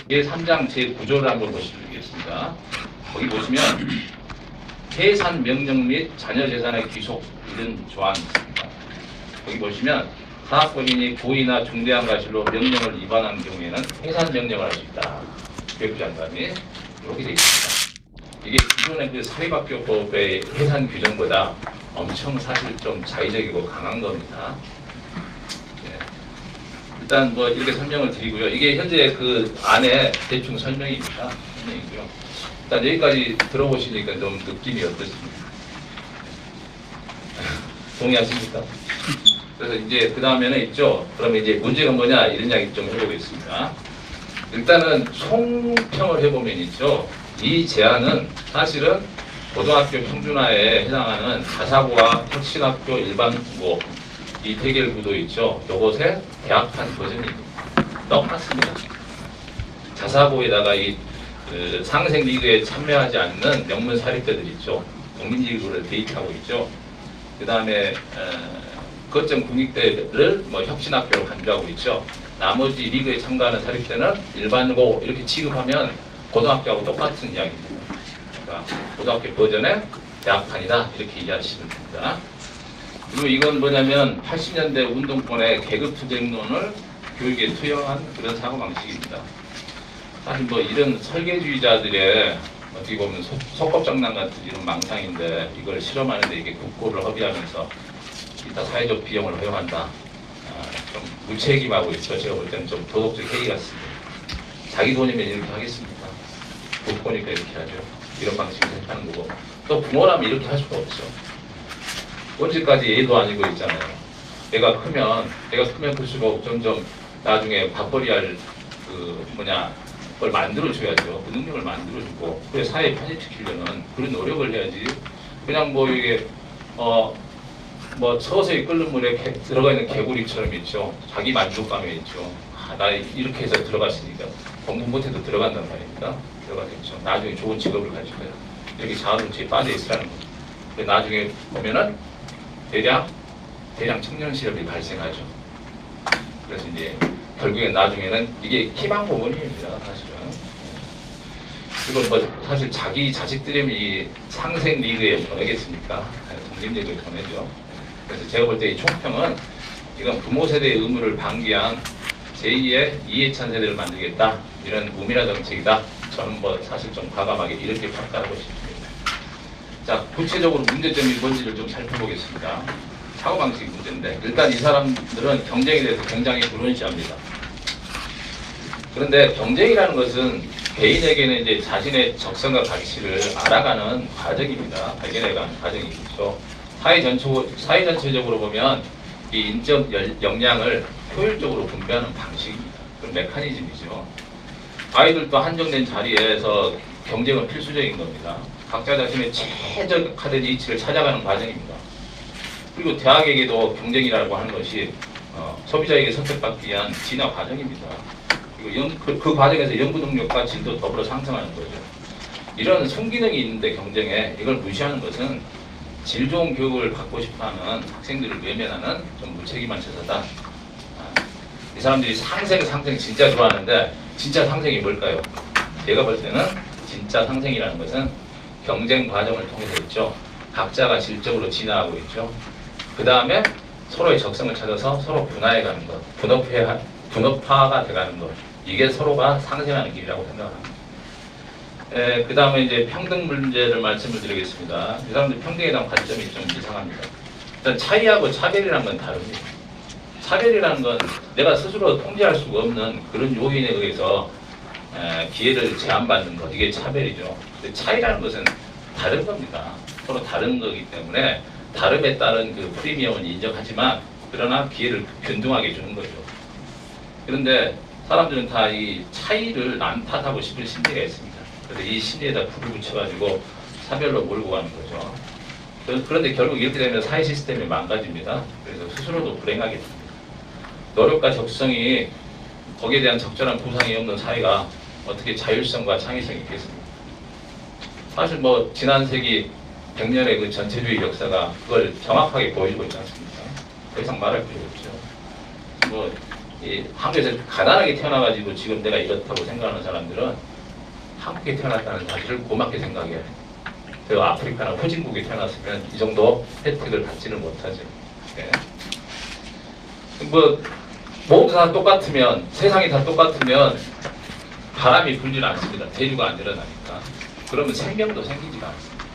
제3장 제9조를 한번 보시겠습니다. 거기 보시면 해산 명령 및 자녀 재산의 귀속 이런 조항이 있습니다. 거기 보시면 사학법인이 고의나 중대한 과실로 명령을 위반한 경우에는 해산 명령을 할 수 있다. 교육부 장관이 이렇게 되어 있습니다. 이게 기존의 그 사회학교법의 해산 규정보다 엄청 사실 좀 자의적이고 강한 겁니다. 일단 뭐 이렇게 설명을 드리고요. 이게 현재 그 안에 대충 설명입니다. 설명이고요. 일단 여기까지 들어보시니까 좀 느낌이 어떠십니까? 동의하십니까? 그래서 이제 그 다음에는 있죠. 그러면 이제 문제가 뭐냐 이런 이야기 좀 해보겠습니다. 일단은 총평을 해보면 있죠. 이 제안은 사실은 고등학교 평준화에 해당하는 자사고와 혁신학교 일반고 이 대결 구도 있죠. 요것의 대학판 버전입니다. 똑같습니다. 자사고에다가 이 상생 리그에 참여하지 않는 명문 사립대들 있죠. 국민리그를 대입하고 있죠. 그 다음에 거점 국립대를 뭐 혁신학교로 간주하고 있죠. 나머지 리그에 참가하는 사립대는 일반고 이렇게 취급하면 고등학교하고 똑같은 이야기입니다. 그러니까 고등학교 버전의 대학판이다 이렇게 이해하시면 됩니다. 그리고 이건 뭐냐면 80년대 운동권의 계급투쟁론을 교육에 투영한 그런 사고방식입니다. 사실 뭐 이런 설계주의자들의 어떻게 보면 속법장난 같은 이런 망상인데 이걸 실험하는데 이게 국고를 허비하면서 이따 사회적 비용을 허용한다. 좀 무책임하고 있어. 제가 볼 때는 좀 도덕적 해이 같습니다. 자기 돈이면 이렇게 하겠습니까? 국고니까 이렇게 하죠. 이런 방식을 택하는 거고 또 부모라면 이렇게 할 수가 없죠. 언제까지 애도 아니고 있잖아요. 내가 크면 클수록 점점 나중에 밥벌이 할 그걸 만들어줘야죠. 그 능력을 만들어주고 그래 사회에 편입시키려면 그런 노력을 해야지. 그냥 뭐 이게 뭐 서서히 끓는 물에 들어가 있는 개구리처럼 있죠. 자기 만족감에 있죠. 나 이렇게 해서 들어갔으니까 공부 못해도 들어간단 말입니다. 들어가겠죠. 나중에 좋은 직업을 가질 거예요. 이렇게 자아도취에 빠져 있으라는 거죠. 나중에 보면은 대량 청년 실업이 발생하죠. 그래서 이제 결국엔 나중에는 이게 희망 고문입니다. 사실은. 그리고 뭐 사실 자기 자식들이면 이 상생 리그에 보내겠습니까? 독립리그에 보내죠. 그래서 제가 볼 때 이 총평은 이건 부모 세대의 의무를 방기한 제2의 이해찬 세대를 만들겠다 이런 우미라 정책이다. 저는 뭐 사실 좀 과감하게 이렇게 평가하고 싶습니다. 자, 구체적으로 문제점이 뭔지를 좀 살펴보겠습니다. 사고방식 문제인데 일단 이 사람들은 경쟁에 대해서 굉장히 불운시합니다. 그런데 경쟁이라는 것은 개인에게는 이제 자신의 적성과 가치를 알아가는 과정입니다. 발견해가는 과정이죠. 사회 전체적으로 보면 이 인적 역량을 효율적으로 분배하는 방식입니다. 그런 메커니즘이죠. 아이들도 한정된 자리에서 경쟁은 필수적인 겁니다. 각자 자신의 최적화된 위치를 찾아가는 과정입니다. 그리고 대학에게도 경쟁이라고 하는 것이 소비자에게 선택받기 위한 진화 과정입니다. 그리고 그 과정에서 연구 능력과 질도 더불어 상승하는 거죠. 이런 성기능이 있는데 경쟁에 이걸 무시하는 것은 질 좋은 교육을 받고 싶어하는 학생들을 외면하는 좀 무책임한 처사다. 이 사람들이 상생 진짜 좋아하는데 진짜 상생이 뭘까요? 제가 볼 때는 진짜 상생이라는 것은 경쟁 과정을 통해서 있죠. 각자가 질적으로 진화하고 있죠. 그 다음에 서로의 적성을 찾아서 서로 분화해가는 것, 분업화가 돼가는 것, 이게 서로가 상생하는 길이라고 생각합니다. 그 다음에 이제 평등 문제를 말씀을 드리겠습니다. 이 사람들 평등에 대한 관점이 좀 이상합니다. 일단 차이하고 차별이라는 건 다릅니다. 차별이라는 건 내가 스스로 통제할 수가 없는 그런 요인에 의해서 기회를 제한받는 것, 이게 차별이죠. 근데 차이라는 것은 다른 겁니다. 서로 다른 거기 때문에 다름에 따른 그 프리미엄은 인정하지만 그러나 기회를 균등하게 주는 거죠. 그런데 사람들은 다 이 차이를 난탓하고 싶은 심리가 있습니다. 그래서 이 심리에다 불을 붙여가지고 사별로 몰고 가는 거죠. 그런데 결국 이렇게 되면 사회 시스템이 망가집니다. 그래서 스스로도 불행하게 됩니다. 노력과 적성이 거기에 대한 적절한 보상이 없는 사회가 어떻게 자율성과 창의성이 있겠습니까? 사실 뭐 지난 세기 100년의 그 전체주의 역사가 그걸 정확하게 보여주고 있지 않습니까? 더 이상 말할 필요 없죠. 뭐 이 한국에서 가난하게 태어나가지고 지금 내가 이렇다고 생각하는 사람들은 한국에 태어났다는 사실을 고맙게 생각해요. 그 아프리카나 후진국에 태어났으면 이 정도 혜택을 받지는 못하죠. 네. 뭐 모두 다 똑같으면, 세상이 다 똑같으면 바람이 불지는 않습니다. 대류가 안 일어나니까. 그러면 생명도 생기지가 않습니다.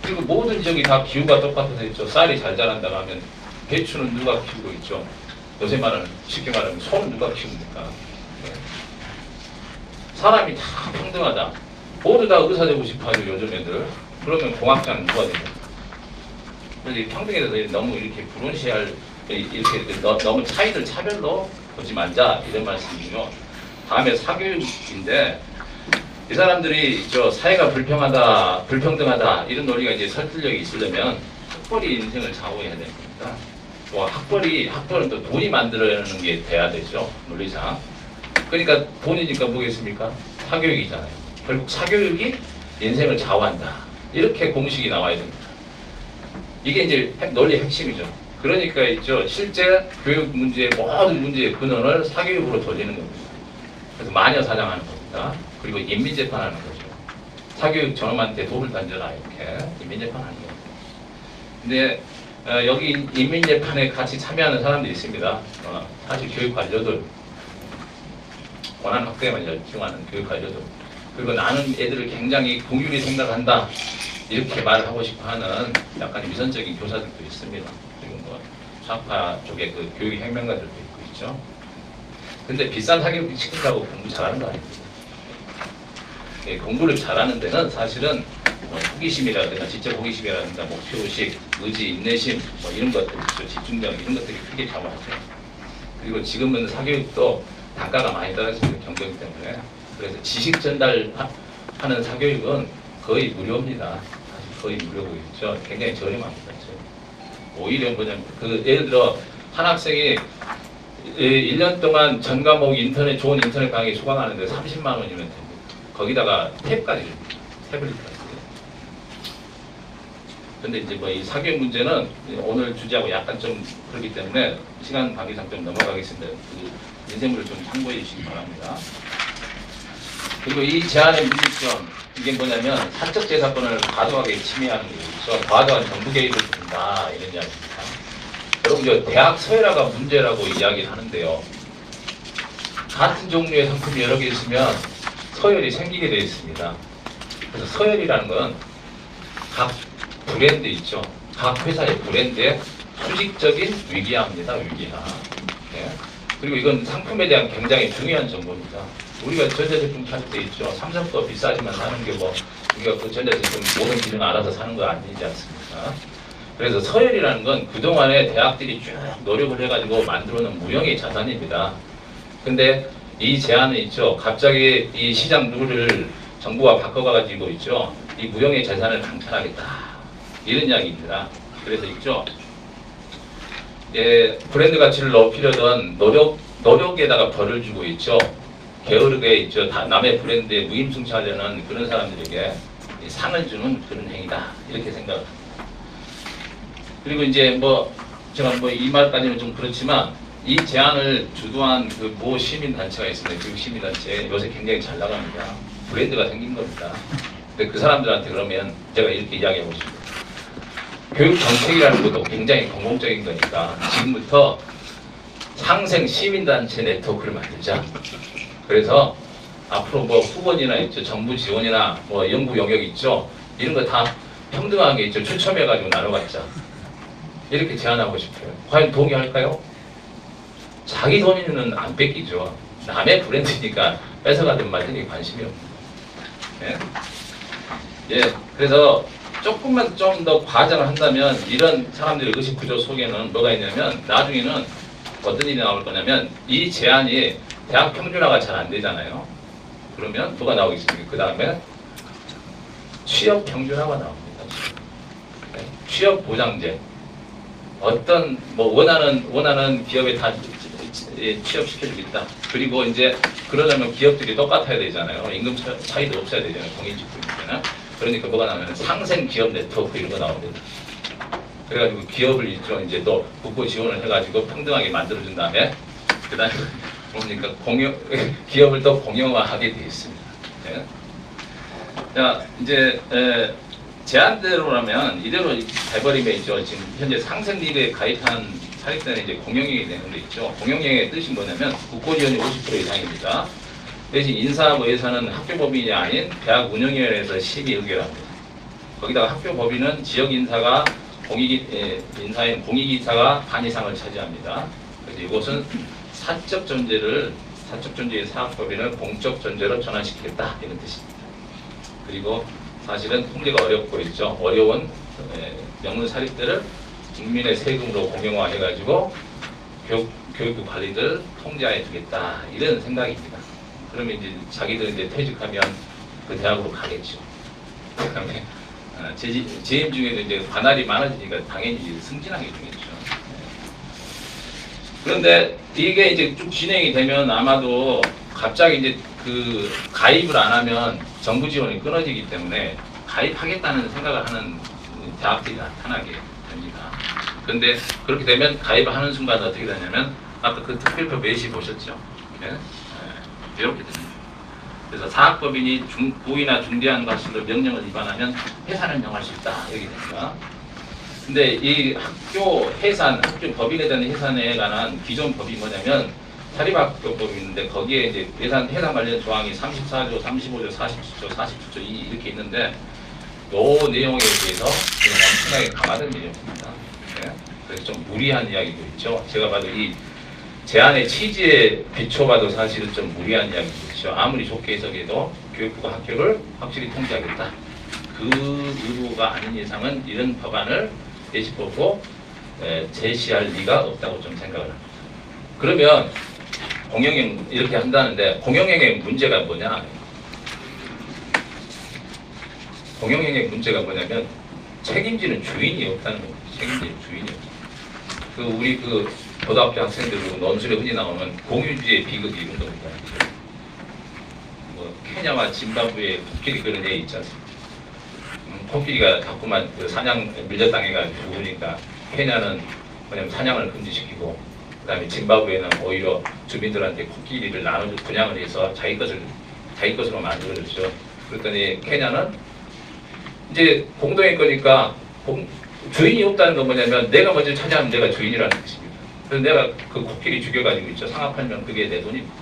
그리고 모든 지역이 다 기후가 똑같아서 있죠. 쌀이 잘 자란다고 하면 배추는 누가 키우고 있죠. 요새 말하는, 쉽게 말하면 소는 누가 키웁니까? 네. 사람이 다 평등하다. 모두 다 의사 되고 싶어 하죠, 요즘 애들. 그러면 공학자는 누가 되냐? 그래서 이 평등에 대해서 너무 이렇게 불운시할, 이렇게 너무 차이를 차별로 보지 말자, 이런 말씀이고요. 다음에 사교육인데, 이 사람들이 사회가 불평하다, 불평등하다, 이런 논리가 이제 설득력이 있으려면 학벌이 인생을 좌우해야 됩니다. 학벌은 또 돈이 만들어내는 게 돼야 되죠, 논리상. 그러니까 돈이니까 뭐겠습니까? 사교육이잖아요. 결국 사교육이 인생을 좌우한다. 이렇게 공식이 나와야 됩니다. 이게 이제 논리의 핵심이죠. 그러니까 실제 교육 문제의 모든 문제의 근원을 사교육으로 돌리는 겁니다. 그래서 마녀 사냥하는 겁니다. 그리고 인민재판하는 거죠. 사교육 저놈한테 돈을 던져라, 이렇게 인민재판하는 거예요. 근데 여기 인민재판에 같이 참여하는 사람들이 있습니다. 사실 교육 관료들, 원하는 학교에만 열중하는 교육 관료들, 그리고 나는 애들을 굉장히 긍휼히 생각한다, 이렇게 말을 하고 싶어하는 약간 위선적인 교사들도 있습니다. 그리고 뭐 좌파 쪽의 그 교육 혁명가들도 있고 있죠. 근데 비싼 사교육 시킨다고 공부 잘하는 거 아닙니다. 공부를 잘하는 데는 사실은 호기심이라든가 지적 호기심이라든가 목표의식, 의지, 인내심 뭐 이런 것들 있죠. 집중력 이런 것들이 크게 작용하죠. 그리고 지금은 사교육도 단가가 많이 떨어집니다. 경쟁 때문에. 그래서 지식 전달하는 사교육은 거의 무료입니다. 사실 거의 무료고 있죠. 굉장히 저렴합니다. 오히려 뭐냐면 예를 들어 한 학생이 1년 동안 전 과목 좋은 인터넷 강의 수강하는데 30만 원이면 됩니다. 거기다가 탭까지 줍니다. 태블릿까지. 근데 이제 뭐 이 사교육 문제는 오늘 주제하고 약간 좀 그렇기 때문에 시간 관계상 좀 넘어가겠습니다. 그 인쇄물을 좀 참고해 주시기 바랍니다. 그리고 이 제안의 문제점, 이게 뭐냐면 사적 재산권을 과도하게 침해하는 거죠. 과도한 정부 개입을 준다, 이런 이야기입니다. 여러분, 대학 서열화가 문제라고 이야기를 하는데요. 같은 종류의 상품이 여러 개 있으면 서열이 생기게 되어 있습니다. 그래서 서열이라는 건 각 브랜드 있죠. 각 회사의 브랜드의 수직적인 위기화입니다. 위기화. 네. 그리고 이건 상품에 대한 굉장히 중요한 정보입니다. 우리가 전자제품 살 때 있죠. 삼성 거 비싸지만 사는 게 뭐 우리가 그 전자제품 모든 기능 알아서 사는 거 아니지 않습니까? 그래서 서열이라는 건 그동안에 대학들이 쭉 노력을 해가지고 만들어놓은 무형의 자산입니다. 근데 이 제안은 있죠. 갑자기 이 시장 룰을 정부가 바꿔가지고 있죠. 이 무형의 자산을 강탈하겠다. 이런 이야기입니다. 그래서 있죠. 예, 브랜드 가치를 높이려던 노력에다가 벌을 주고 있죠. 게으르게 있죠. 남의 브랜드에 무임승차하려는 그런 사람들에게 상을 주는 그런 행위다. 이렇게 생각합니다. 그리고 이제 제가 이 말까지는 좀 그렇지만 이 제안을 주도한 그 모 시민단체가 있습니다. 교육 시민단체 요새 굉장히 잘 나갑니다. 브랜드가 생긴 겁니다. 근데 그 사람들한테 그러면 제가 이렇게 이야기하고 싶어요. 교육 정책이라는 것도 굉장히 공공적인 거니까 지금부터 상생 시민단체 네트워크를 만들자. 그래서 앞으로 후원이나 있죠, 정부 지원이나 연구 영역 있죠, 이런 거 다 평등하게 있죠, 추첨해가지고 나눠갖자. 이렇게 제안하고 싶어요. 과연 동의할까요? 자기 돈이면 안 뺏기죠. 남의 브랜드니까 뺏어가든 말든지 관심이 없습니다. 네? 예, 그래서 조금만 좀 더 과장을 한다면 이런 사람들의 의식 구조 속에는 뭐가 있냐면 나중에는 어떤 일이 나올 거냐면 이 제안이 대학 평준화가 잘 안 되잖아요. 그러면 뭐가 나오겠습니까? 그 다음에 취업 평준화가 나옵니다. 네? 취업 보장제. 어떤 원하는 기업에 다 취업시켜주겠다. 그리고 이제 그러려면 기업들이 똑같아야 되잖아요. 임금 차이도 없어야 되잖아요. 공인직군이면. 그러니까 뭐가 나오면 상생 기업 네트워크 이런 거 나옵니다. 그래가지고 기업을 이제 또 국고 지원을 해가지고 평등하게 만들어준 다음에 그다음에 뭡니까 기업을 또 공영화하게 되어 있습니다. 예. 자 이제 제안대로라면 이대로 돼버리면 있죠. 지금 현재 상생 리그에 가입한 사립대는 이제 공영행위 되는 데 있죠. 공영행위의 뜻이 뭐냐면 국고지원이 50% 이상입니다. 대신 인사하고 예산은 학교법인이 아닌 대학 운영위원회에서 심의 의결합니다. 거기다가 학교법인은 지역 인사가 인사인 공익이사가 반 이상을 차지합니다. 그래서 이것은 사적 존재의 사학법인을 공적 존재로 전환시키겠다 이런 뜻입니다. 그리고 사실은 통제가 어렵고 있죠. 어려운 명문 사립대를 국민의 세금으로 공영화해가지고 교육부 관리들 통제해 주겠다 이런 생각입니다. 그러면 이제 자기들 이제 퇴직하면 그 대학으로 가겠죠. 그다음에 재임 중에도 이제 관할이 많아지니까 당연히 승진하게 되겠죠. 그런데 이게 이제 쭉 진행이 되면 아마도 갑자기 이제 그 가입을 안 하면 정부 지원이 끊어지기 때문에 가입하겠다는 생각을 하는 대학들이 나타나게 됩니다. 그런데 그렇게 되면 가입을 하는 순간 어떻게 되냐면 아까 그 특별표 매시 보셨죠? 네? 이렇게 됩니다. 그래서 사학법인이 고의나 중대한 과실로 명령을 위반하면 해산을 명할 수 있다 이렇게 됩니다. 근데 이 학교 법인에 대한 해산에 관한 기존 법이 뭐냐면 사립학교법이 있는데 거기에 이제 해산 관련 조항이 34조, 35조, 47조, 47조 이렇게 있는데 요 내용에 대해서 엄청나게 강화된 내용입니다. 네? 그래서 좀 무리한 이야기도 있죠. 제가 봐도 이 제안의 취지에 비춰봐도 사실은 좀 무리한 이야기도 있죠. 아무리 좋게 해석해도 교육부가 학교를 확실히 통제하겠다. 그 의도가 아닌 이상은 이런 법안을 예시법으로 제시할 리가 없다고 좀 생각을 합니다. 그러면 공영행 이렇게 한다는데 공영행의 문제가 뭐냐? 공영행의 문제가 뭐냐면 책임지는 주인이 없다는 겁니다. 책임지는 주인이 없다. 그 우리 그 고등학교 학생들 논술에 흔히 나오는 공유주의 비극 이런 겁니다. 뭐 케냐와 짐바브웨 코끼리 그런 애 있지 않습니까? 코끼리가 자꾸만 그 사냥 밀려당해가지고 죽으니까 케냐는 그냥 사냥을 금지시키고 그다음에 짐바브웨는 오히려 주민들한테 코끼리를 나눠 분양을 해서 자기 것으로 만들어줬죠. 그랬더니 케냐는 이제 공동의 거니까 주인이 없다는 건 뭐냐면 내가 먼저 차지하면 내가 주인이라는 뜻입니다. 그래서 내가 그 코끼리 죽여가지고 있죠. 상하 팔면 그게 내 돈입니다.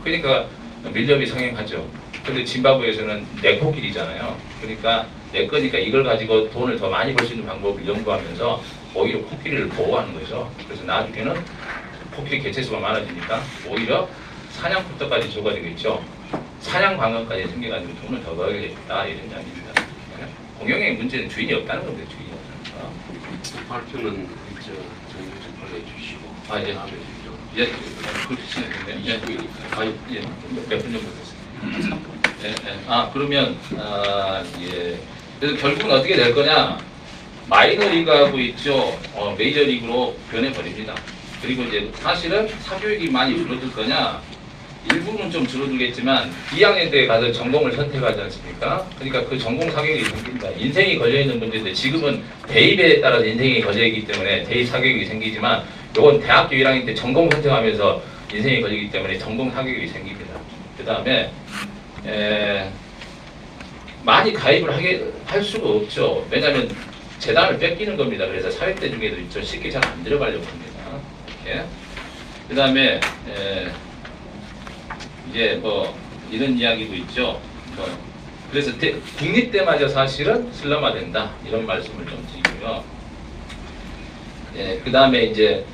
그러니까 밀렵이 성행하죠. 근데 짐바브웨에서는 내 코끼리잖아요. 그러니까 내 거니까 이걸 가지고 돈을 더 많이 벌 수 있는 방법을 연구하면서 오히려 코끼리를 보호하는 거죠. 그래서 나중에는 코끼리 개체수가 많아지니까 오히려 사냥부터까지 줘가지고 있죠. 사냥 방어까지 생겨가지고 돈을 더 벌겠다 이런 이야기입니다. 공영의 문제는 주인이 없다는 겁니다. 주인이 없다는 거. 발표는 정부 발표해 주시고. 아 예. 예. 그렇지. 예. 예. 몇 분 정도 됐습니다. 예. 아 그러면 예. 그래서 결국은 어떻게 될 거냐? 마이너리그하고 있죠. 메이저리그로 변해버립니다. 그리고 이제 사실은 사교육이 많이 줄어들 거냐? 일부는 좀 줄어들겠지만 2학년 때 가서 전공을 선택하지 않습니까? 그러니까 그 전공 사교육이 생깁니다. 인생이 걸려있는 문제인데 지금은 대입에 따라서 인생이 걸려있기 때문에 대입 사교육이 생기지만 이건 대학교 1학년 때 전공 선택하면서 인생이 걸리기 때문에 전공 사교육이 생깁니다. 그 다음에 많이 가입을 할 수가 없죠. 왜냐하면 재단을 뺏기는 겁니다. 그래서 사회대 중에도 있죠. 쉽게 잘 안 들어가려고 합니다. 이렇게. 그 다음에 이제 뭐 이런 이야기도 있죠. 그래서 국립대마저 사실은 슬럼화된다 이런 말씀을 좀 드리고요. 그 다음에 이제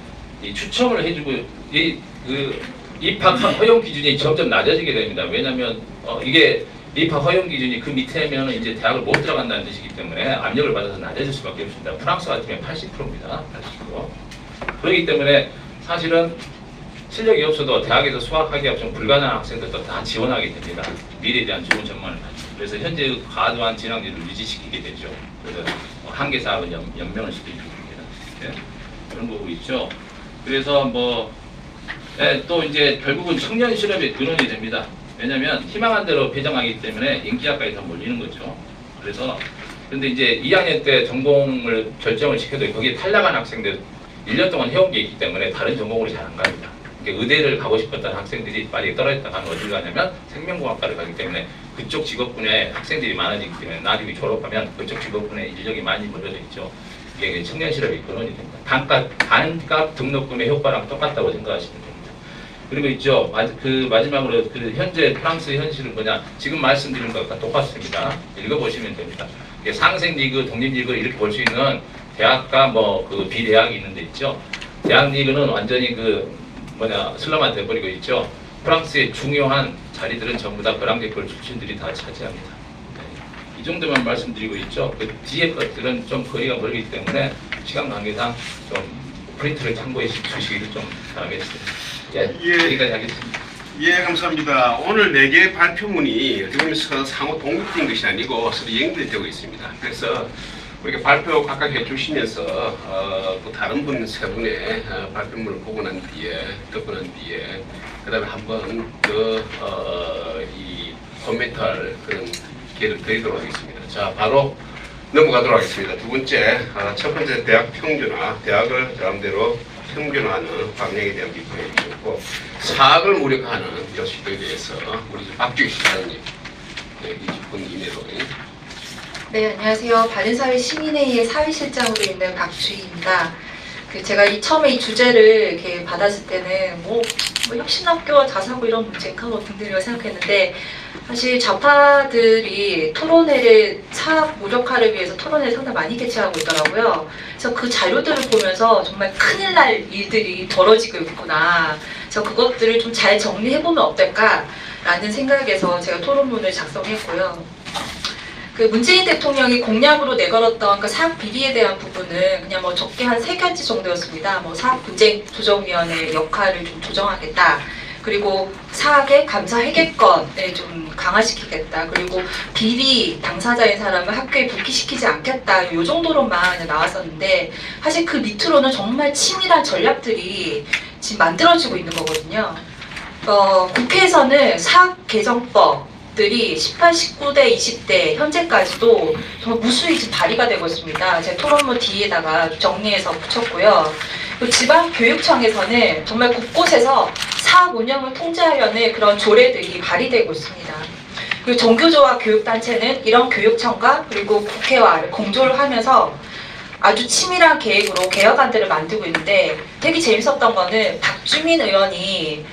이 추첨을 해주고 그 입학 허용 기준이 점점 낮아지게 됩니다. 왜냐하면 이게 입학 허용 기준이 그 밑에면 이제 대학을 못 들어간다는 뜻이기 때문에 압력을 받아서 낮아질 수밖에 없습니다. 프랑스 같으면 80%입니다. 80%. 그렇기 때문에 사실은 실력이 없어도 대학에서 수학하기가 좀 불가능한 학생들도 다 지원하게 됩니다. 미래에 대한 좋은 전망을 가지고. 그래서 현재 과도한 진학률을 유지시키게 되죠. 그래서 한계 사업은 연명을 시키게 됩니다. 네. 그런 거고 있죠. 그래서 뭐 또 이제 결국은 청년 실업의 근원이 됩니다. 왜냐하면 희망한 대로 배정하기 때문에 인기학과에 더 몰리는 거죠. 그래서 근데 이제 2학년 때 전공을 결정을 시켜도 거기에 탈락한 학생들 1년 동안 해온 게 있기 때문에 다른 전공으로 잘 안 갑니다. 의대를 가고 싶었던 학생들이 만약에 떨어졌다 하면 어딜 가냐면 생명공학과를 가기 때문에 그쪽 직업군에 학생들이 많아지기 때문에 나중에 졸업하면 그쪽 직업군에 인력이 많이 몰려져 있죠. 이게 청년 실업의 근원이 됩니다. 단값 등록금의 효과랑 똑같다고 생각하시면 됩니다. 그리고 있죠. 마지막으로 현재 프랑스 현실은 뭐냐? 지금 말씀드린 것과 똑같습니다. 읽어보시면 됩니다. 이게 상생 리그, 독립 리그 이렇게 볼 수 있는 대학과 비대학이 있는데 있죠. 대학 리그는 완전히 슬럼화 돼버리고 있죠. 프랑스의 중요한 자리들은 전부 다 벼랑계열 출신들이 다 차지합니다. 네. 이 정도만 말씀드리고 있죠. 그 뒤에 것들은 좀 거리가 멀기 때문에 시간 관계상 좀 프린트를 참고해 주시기를 좀 바라겠습니다. 여기까지 하겠습니다. 예, 감사합니다. 오늘 4개의 발표문이 어떻게 보면 상호 독립된 것이 아니고 서로 연결되고 있습니다. 그래서 이렇게 발표 각각 해주시면서 그 다른 분 세 분의 발표문을 보고 난 뒤에, 듣고 난 뒤에, 그 다음에 한번 이 코멘트할 그런 기회를 드리도록 하겠습니다. 자, 바로 넘어가도록 하겠습니다. 두 번째, 첫 번째 대학 평준화, 대학을 나름대로 평균화하는 방향에 대한 비판을 주셨고, 사학을 무력화하는 요식에 대해서 우리 박주희 시장님 20분 이내로. 네, 안녕하세요. 바른사회 시민회의의 사회실장으로 있는 박주희입니다. 제가 처음에 이 주제를 이렇게 받았을 때는 뭐 혁신학교와 자사고 이런 문제인가 등등이라고 생각했는데, 사실 좌파들이 토론회를 사학 무력화를 위해서 토론회를 상당히 많이 개최하고 있더라고요. 그래서 그 자료들을 보면서 정말 큰일 날 일들이 벌어지고 있구나. 그래서 그것들을 좀 잘 정리해보면 어떨까라는 생각에서 제가 토론문을 작성했고요. 문재인 대통령이 공약으로 내걸었던 사학 비리에 대한 부분은 그냥 적게 한 3가지 정도였습니다. 사학 분쟁 조정위원회 역할을 좀 조정하겠다. 그리고 사학의 감사 회계권을 좀 강화시키겠다. 그리고 비리 당사자인 사람을 학교에 복귀시키지 않겠다. 이 정도로만 나왔었는데, 사실 그 밑으로는 정말 치밀한 전략들이 지금 만들어지고 있는 거거든요. 국회에서는 사학 개정법 들이 18, 19대, 20대 현재까지도 정말 무수히 지금 발의가 되고 있습니다. 제 토론문 뒤에다가 정리해서 붙였고요. 지방교육청에서는 정말 곳곳에서 사학 운영을 통제하려는 그런 조례들이 발의되고 있습니다. 그리고 정교조와 교육단체는 이런 교육청과 그리고 국회와 공조를 하면서 아주 치밀한 계획으로 개혁안들을 만들고 있는데, 되게 재밌었던 거는 박주민 의원이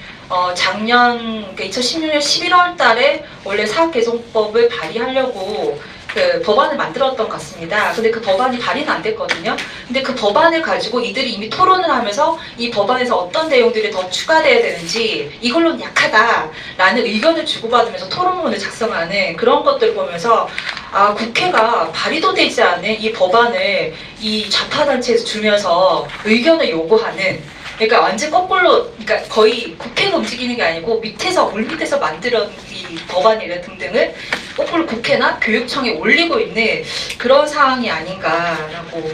작년 2016년 11월 달에 원래 사학개정법을 발의하려고 법안을 만들었던 것 같습니다. 근데 그 법안이 발의는 안 됐거든요. 근데 그 법안을 가지고 이들이 이미 토론을 하면서 이 법안에서 어떤 내용들이 더 추가돼야 되는지, 이걸로는 약하다라는 의견을 주고받으면서 토론문을 작성하는 그런 것들을 보면서, 국회가 발의도 되지 않은 이 법안을 이 좌파단체에서 주면서 의견을 요구하는, 그러니까 완전 거꾸로, 그러니까 거의 국회가 움직이는 게 아니고 밑에서 물밑에서 만들어진 이 법안이나 등등을 거꾸로 국회나 교육청에 올리고 있는 그런 상황이 아닌가라고,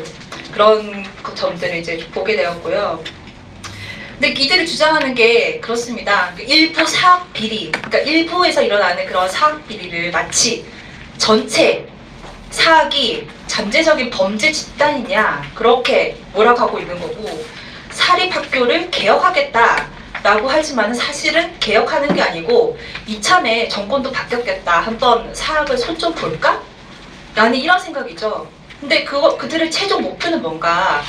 그런 점들을 이제 보게 되었고요. 근데 이들이 주장하는 게 그렇습니다. 일부 사학 비리, 그러니까 일부에서 일어나는 그런 사학 비리를 마치 전체 사학이 잠재적인 범죄 집단이냐, 그렇게 몰아가고 있는 거고, 사립학교를 개혁하겠다라고 하지만 사실은 개혁하는 게 아니고 이참에 정권도 바뀌었겠다, 한번 사학을 손 좀 볼까? 라는 이런 생각이죠. 근데 그들의 최종 목표는 뭔가,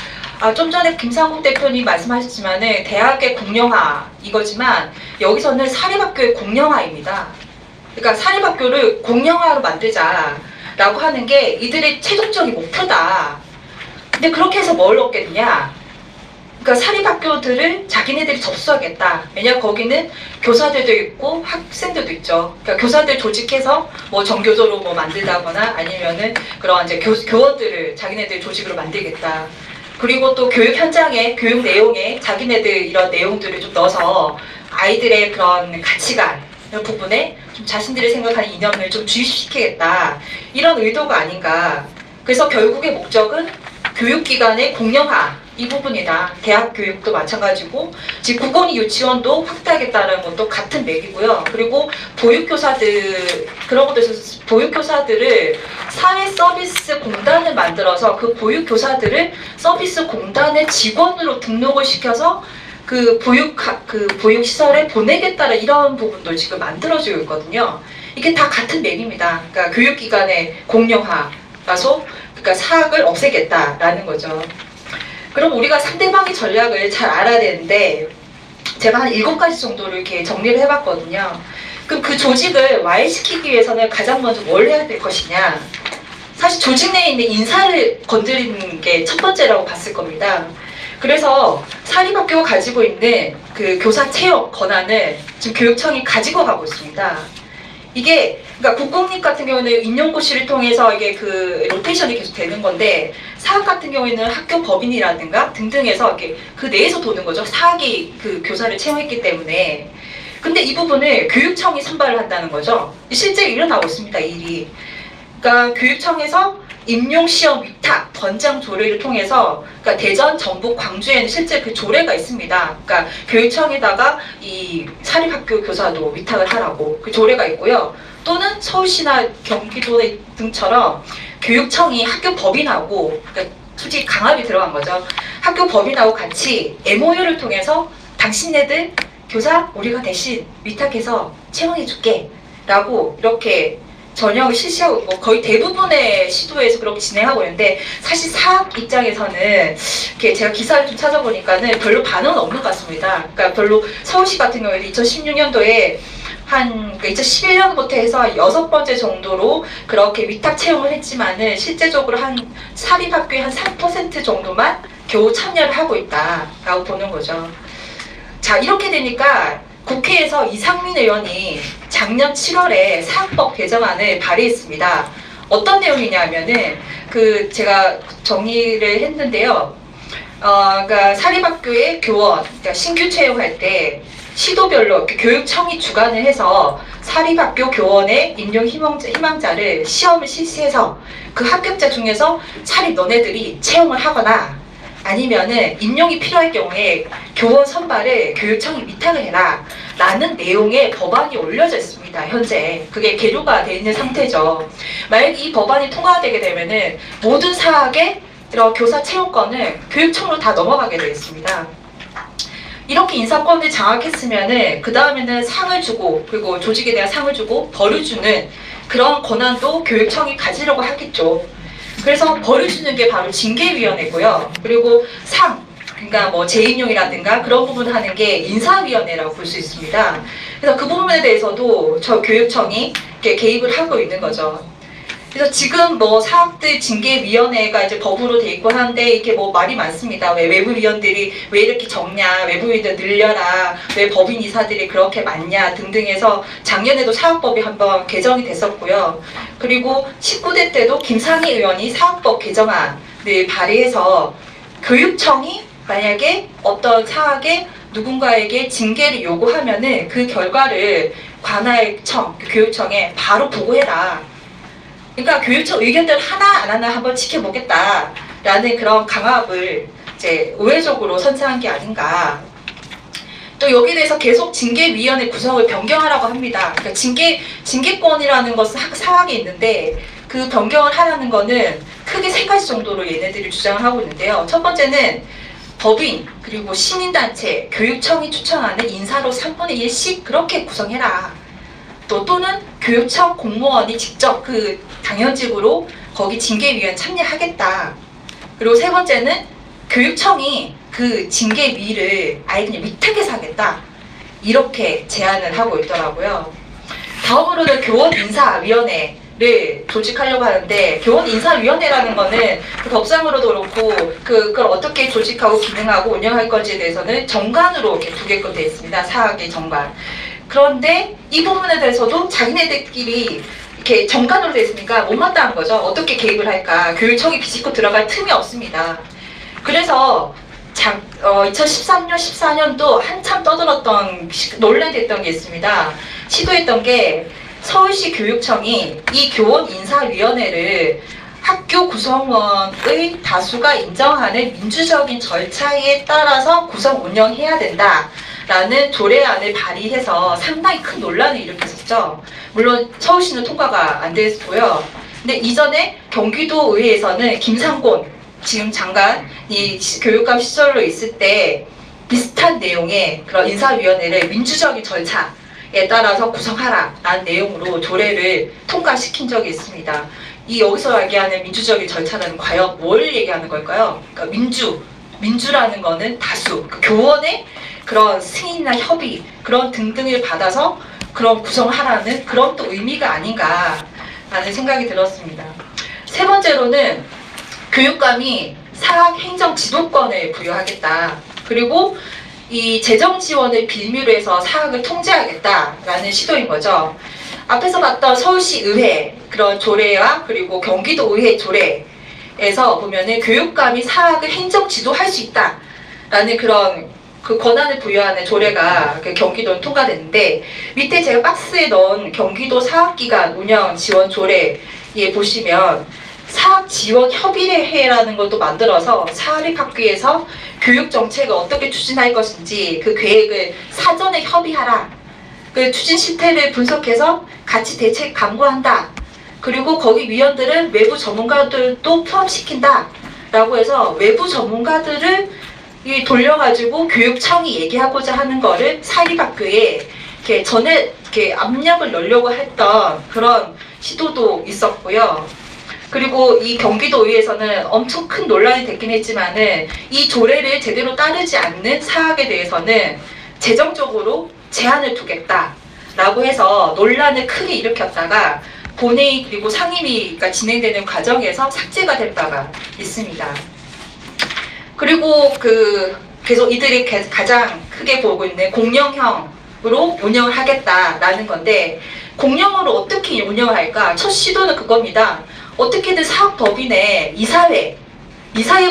좀 전에 김상국 대표님 말씀하셨지만은 대학의 공영화 이거지만, 여기서는 사립학교의 공영화입니다. 그러니까 사립학교를 공영화로 만들자라고 하는 게 이들의 최종적인 목표다. 근데 그렇게 해서 뭘 얻겠느냐? 그러니까 사립학교들을 자기네들이 접수하겠다. 왜냐하면 거기는 교사들도 있고 학생들도 있죠. 그러니까 교사들 조직해서 정교조로 만들다거나 아니면은 그런 이제 교원들을 자기네들 조직으로 만들겠다. 그리고 또 교육 현장에, 교육 내용에 자기네들 이런 내용들을 좀 넣어서 아이들의 그런 가치관 이런 부분에 좀 자신들이 생각하는 이념을 좀 주입시키겠다. 이런 의도가 아닌가. 그래서 결국의 목적은 교육기관의 공영화, 이 부분이다. 대학 교육도 마찬가지고, 지금 국공립 유치원도 확대하겠다는 것도 같은 맥이고요. 그리고 보육교사들, 그런 것도 있어서 보육교사들을 사회서비스 공단을 만들어서 그 보육교사들을 서비스 공단의 직원으로 등록을 시켜서 그 보육 시설에 보내겠다는 이런 부분도 지금 만들어지고 있거든요. 이게 다 같은 맥입니다. 그러니까 교육기관의 공영화라서 그러니까 사학을 없애겠다라는 거죠. 그럼 우리가 상대방의 전략을 잘 알아야 되는데 제가 한 7가지 정도를 이렇게 정리를 해봤거든요. 그럼 그 조직을 와해시키기 위해서는 가장 먼저 뭘 해야 될 것이냐? 사실 조직 내에 있는 인사를 건드리는 게 첫 번째라고 봤을 겁니다. 그래서 사립학교가 가지고 있는 그 교사 채용 권한을 지금 교육청이 가지고 가고 있습니다. 이게 그러니까 국공립 같은 경우는 임용고시를 통해서 이게 그 로테이션이 계속 되는 건데 사학 같은 경우에는 학교 법인이라든가 등등해서 이렇게 그 내에서 도는 거죠. 사학이 그 교사를 채용했기 때문에. 근데 이 부분을 교육청이 선발을 한다는 거죠. 실제 일어나고 있습니다, 이 일이. 그러니까 교육청에서 임용시험 위탁 권장 조례를 통해서 그러니까 대전, 전북, 광주에는 실제 그 조례가 있습니다. 그러니까 교육청에다가 이 사립학교 교사도 위탁을 하라고 그 조례가 있고요. 또는 서울시나 경기도 등처럼 교육청이 학교 법인하고 그러니까 솔직히 강압이 들어간 거죠. 학교 법인하고 같이 MOU를 통해서 당신네들 교사 우리가 대신 위탁해서 채용해줄게 라고 이렇게 전형을 실시하고 있고 거의 대부분의 시도에서 그렇게 진행하고 있는데 사실 사학 입장에서는 이렇게 제가 기사를 좀 찾아보니까는 별로 반응은 없는 것 같습니다. 그러니까 별로 서울시 같은 경우에는 2016년도에 한 2011년부터 해서 6번째 정도로 그렇게 위탁 채용을 했지만은 실제적으로 한 사립학교의 한 3% 정도만 겨우 참여를 하고 있다라고 보는 거죠. 자, 이렇게 되니까 국회에서 이상민 의원이 작년 7월에 사학법 개정안을 발의했습니다. 어떤 내용이냐면은 그 제가 정리를 했는데요. 그러니까 사립학교의 교원, 그러니까 신규 채용할 때 시도별로 교육청이 주관을 해서 사립학교 교원의 임용 희망자를 시험을 실시해서 그 합격자 중에서 차라리 너네들이 채용을 하거나 아니면은 임용이 필요할 경우에 교원 선발을 교육청이 위탁을 해라 라는 내용의 법안이 올려져 있습니다. 현재 그게 계류가 돼 있는 상태죠. 만약 이 법안이 통과가 되게 되면은 모든 사학의 이런 교사 채용권을 교육청으로 다 넘어가게 되어 있습니다. 이렇게 인사권을 장악했으면은 그 다음에는 상을 주고 그리고 조직에 대한 상을 주고 벌을 주는 그런 권한도 교육청이 가지려고 하겠죠. 그래서 벌을 주는 게 바로 징계위원회고요. 그리고 상, 그러니까 뭐 재임용이라든가 그런 부분 하는 게 인사위원회라고 볼 수 있습니다. 그래서 그 부분에 대해서도 저 교육청이 이렇게 개입을 하고 있는 거죠. 그래서 지금 뭐 사학들 징계위원회가 이제 법으로 돼 있고 하는데 이게 뭐 말이 많습니다. 왜 외부위원들이 왜 이렇게 적냐, 외부위원들 늘려라, 왜 법인 이사들이 그렇게 많냐 등등해서 작년에도 사학법이 한번 개정이 됐었고요. 그리고 19대 때도 김상희 의원이 사학법 개정안을 발의해서 교육청이 만약에 어떤 사학에 누군가에게 징계를 요구하면은 그 결과를 관할청, 교육청에 바로 보고해라. 그러니까 교육청 의견들 하나 안 하나 한번 지켜보겠다라는 그런 강압을 이제 우회적으로 선사한 게 아닌가. 또 여기에 대해서 계속 징계위원회 구성을 변경하라고 합니다. 그러니까 징계권이라는 것은 사학에 있는데 그 변경을 하라는 거는 크게 3가지 정도로 얘네들이 주장을 하고 있는데요. 첫 번째는 법인 그리고 시민단체, 교육청이 추천하는 인사로 3분의 1씩 그렇게 구성해라. 또는 교육청 공무원이 직접 그 당연직으로 거기 징계위원회 참여하겠다. 그리고 3번째는 교육청이 그 징계위를 아예 그냥 위탁해서 하겠다. 이렇게 제안을 하고 있더라고요. 다음으로는 교원인사위원회를 조직하려고 하는데 교원인사위원회라는 거는 그 법상으로도 그렇고 그걸 어떻게 조직하고 기능하고 운영할 건지에 대해서는 정관으로 이렇게 두게끔 되어 있습니다. 사학의 정관. 그런데 이 부분에 대해서도 자기네들끼리 이렇게 정관으로 되어 있으니까 못마땅한 거죠. 어떻게 개입을 할까. 교육청이 비집고 들어갈 틈이 없습니다. 그래서 2013년, 14년도 한참 떠들었던 논란이 됐던 게 있습니다. 시도했던 게 서울시 교육청이 이 교원인사위원회를 학교 구성원의 다수가 인정하는 민주적인 절차에 따라서 구성 운영해야 된다. 라는 조례안을 발의해서 상당히 큰 논란을 일으켰었죠. 물론 서울시는 통과가 안 됐고요. 근데 이전에 경기도의회에서는 김상곤 지금 장관이 교육감 시절로 있을 때 비슷한 내용의 그런 인사위원회를 민주적인 절차에 따라서 구성하라라는 내용으로 조례를 통과시킨 적이 있습니다. 이 여기서 얘기하는 민주적인 절차는 과연 뭘 얘기하는 걸까요? 그러니까 민주라는 거는 다수, 그 교원의 그런 승인이나 협의 그런 등등을 받아서 그런 구성하라는 그런 또 의미가 아닌가라는 생각이 들었습니다. 세 번째로는 교육감이 사학 행정 지도권을 부여하겠다. 그리고 이 재정 지원을 빌미로 해서 사학을 통제하겠다라는 시도인 거죠. 앞에서 봤던 서울시 의회 그런 조례와 그리고 경기도 의회 조례에서 보면은 교육감이 사학을 행정 지도할 수 있다라는 그런 그 권한을 부여하는 조례가 그 경기도는 통과됐는데, 밑에 제가 박스에 넣은 경기도 사학기관 운영 지원 조례에 보시면 사학 지원 협의회라는 것도 만들어서 사립학교에서 교육 정책을 어떻게 추진할 것인지 그 계획을 사전에 협의하라. 그 추진 실태를 분석해서 같이 대책 강구한다. 그리고 거기 위원들은 외부 전문가들도 포함시킨다. 라고 해서 외부 전문가들을 돌려가지고 교육청이 얘기하고자 하는 거를 사립학교에 이렇게 전에 이렇게 압력을 넣으려고 했던 그런 시도도 있었고요. 그리고 이 경기도의회에서는 엄청 큰 논란이 됐긴 했지만은 이 조례를 제대로 따르지 않는 사학에 대해서는 재정적으로 제한을 두겠다라고 해서 논란을 크게 일으켰다가 본회의 그리고 상임위가 진행되는 과정에서 삭제가 된 바가 있습니다. 그리고 계속 이들이 가장 크게 보고 있는 공영형으로 운영을 하겠다라는 건데, 공영으로 어떻게 운영을 할까? 첫 시도는 그겁니다. 어떻게든 사학법인의 이사회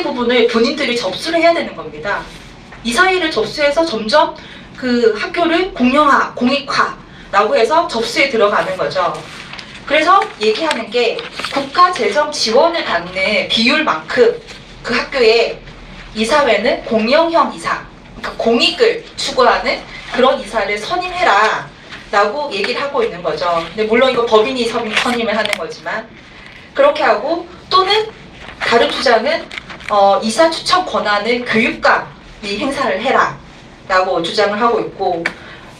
부분을 본인들이 접수를 해야 되는 겁니다. 이사회를 접수해서 점점 그 학교를 공영화, 공익화라고 해서 접수에 들어가는 거죠. 그래서 얘기하는 게 국가 재정 지원을 받는 비율만큼 그 학교에 이사회는 공영형 이사, 그러니까 공익을 추구하는 그런 이사를 선임해라 라고 얘기를 하고 있는 거죠. 근데 물론 이거 법인이 선임을 하는 거지만 그렇게 하고, 또는 다른 주장은 이사 추천 권한을 교육감이 행사를 해라 라고 주장을 하고 있고,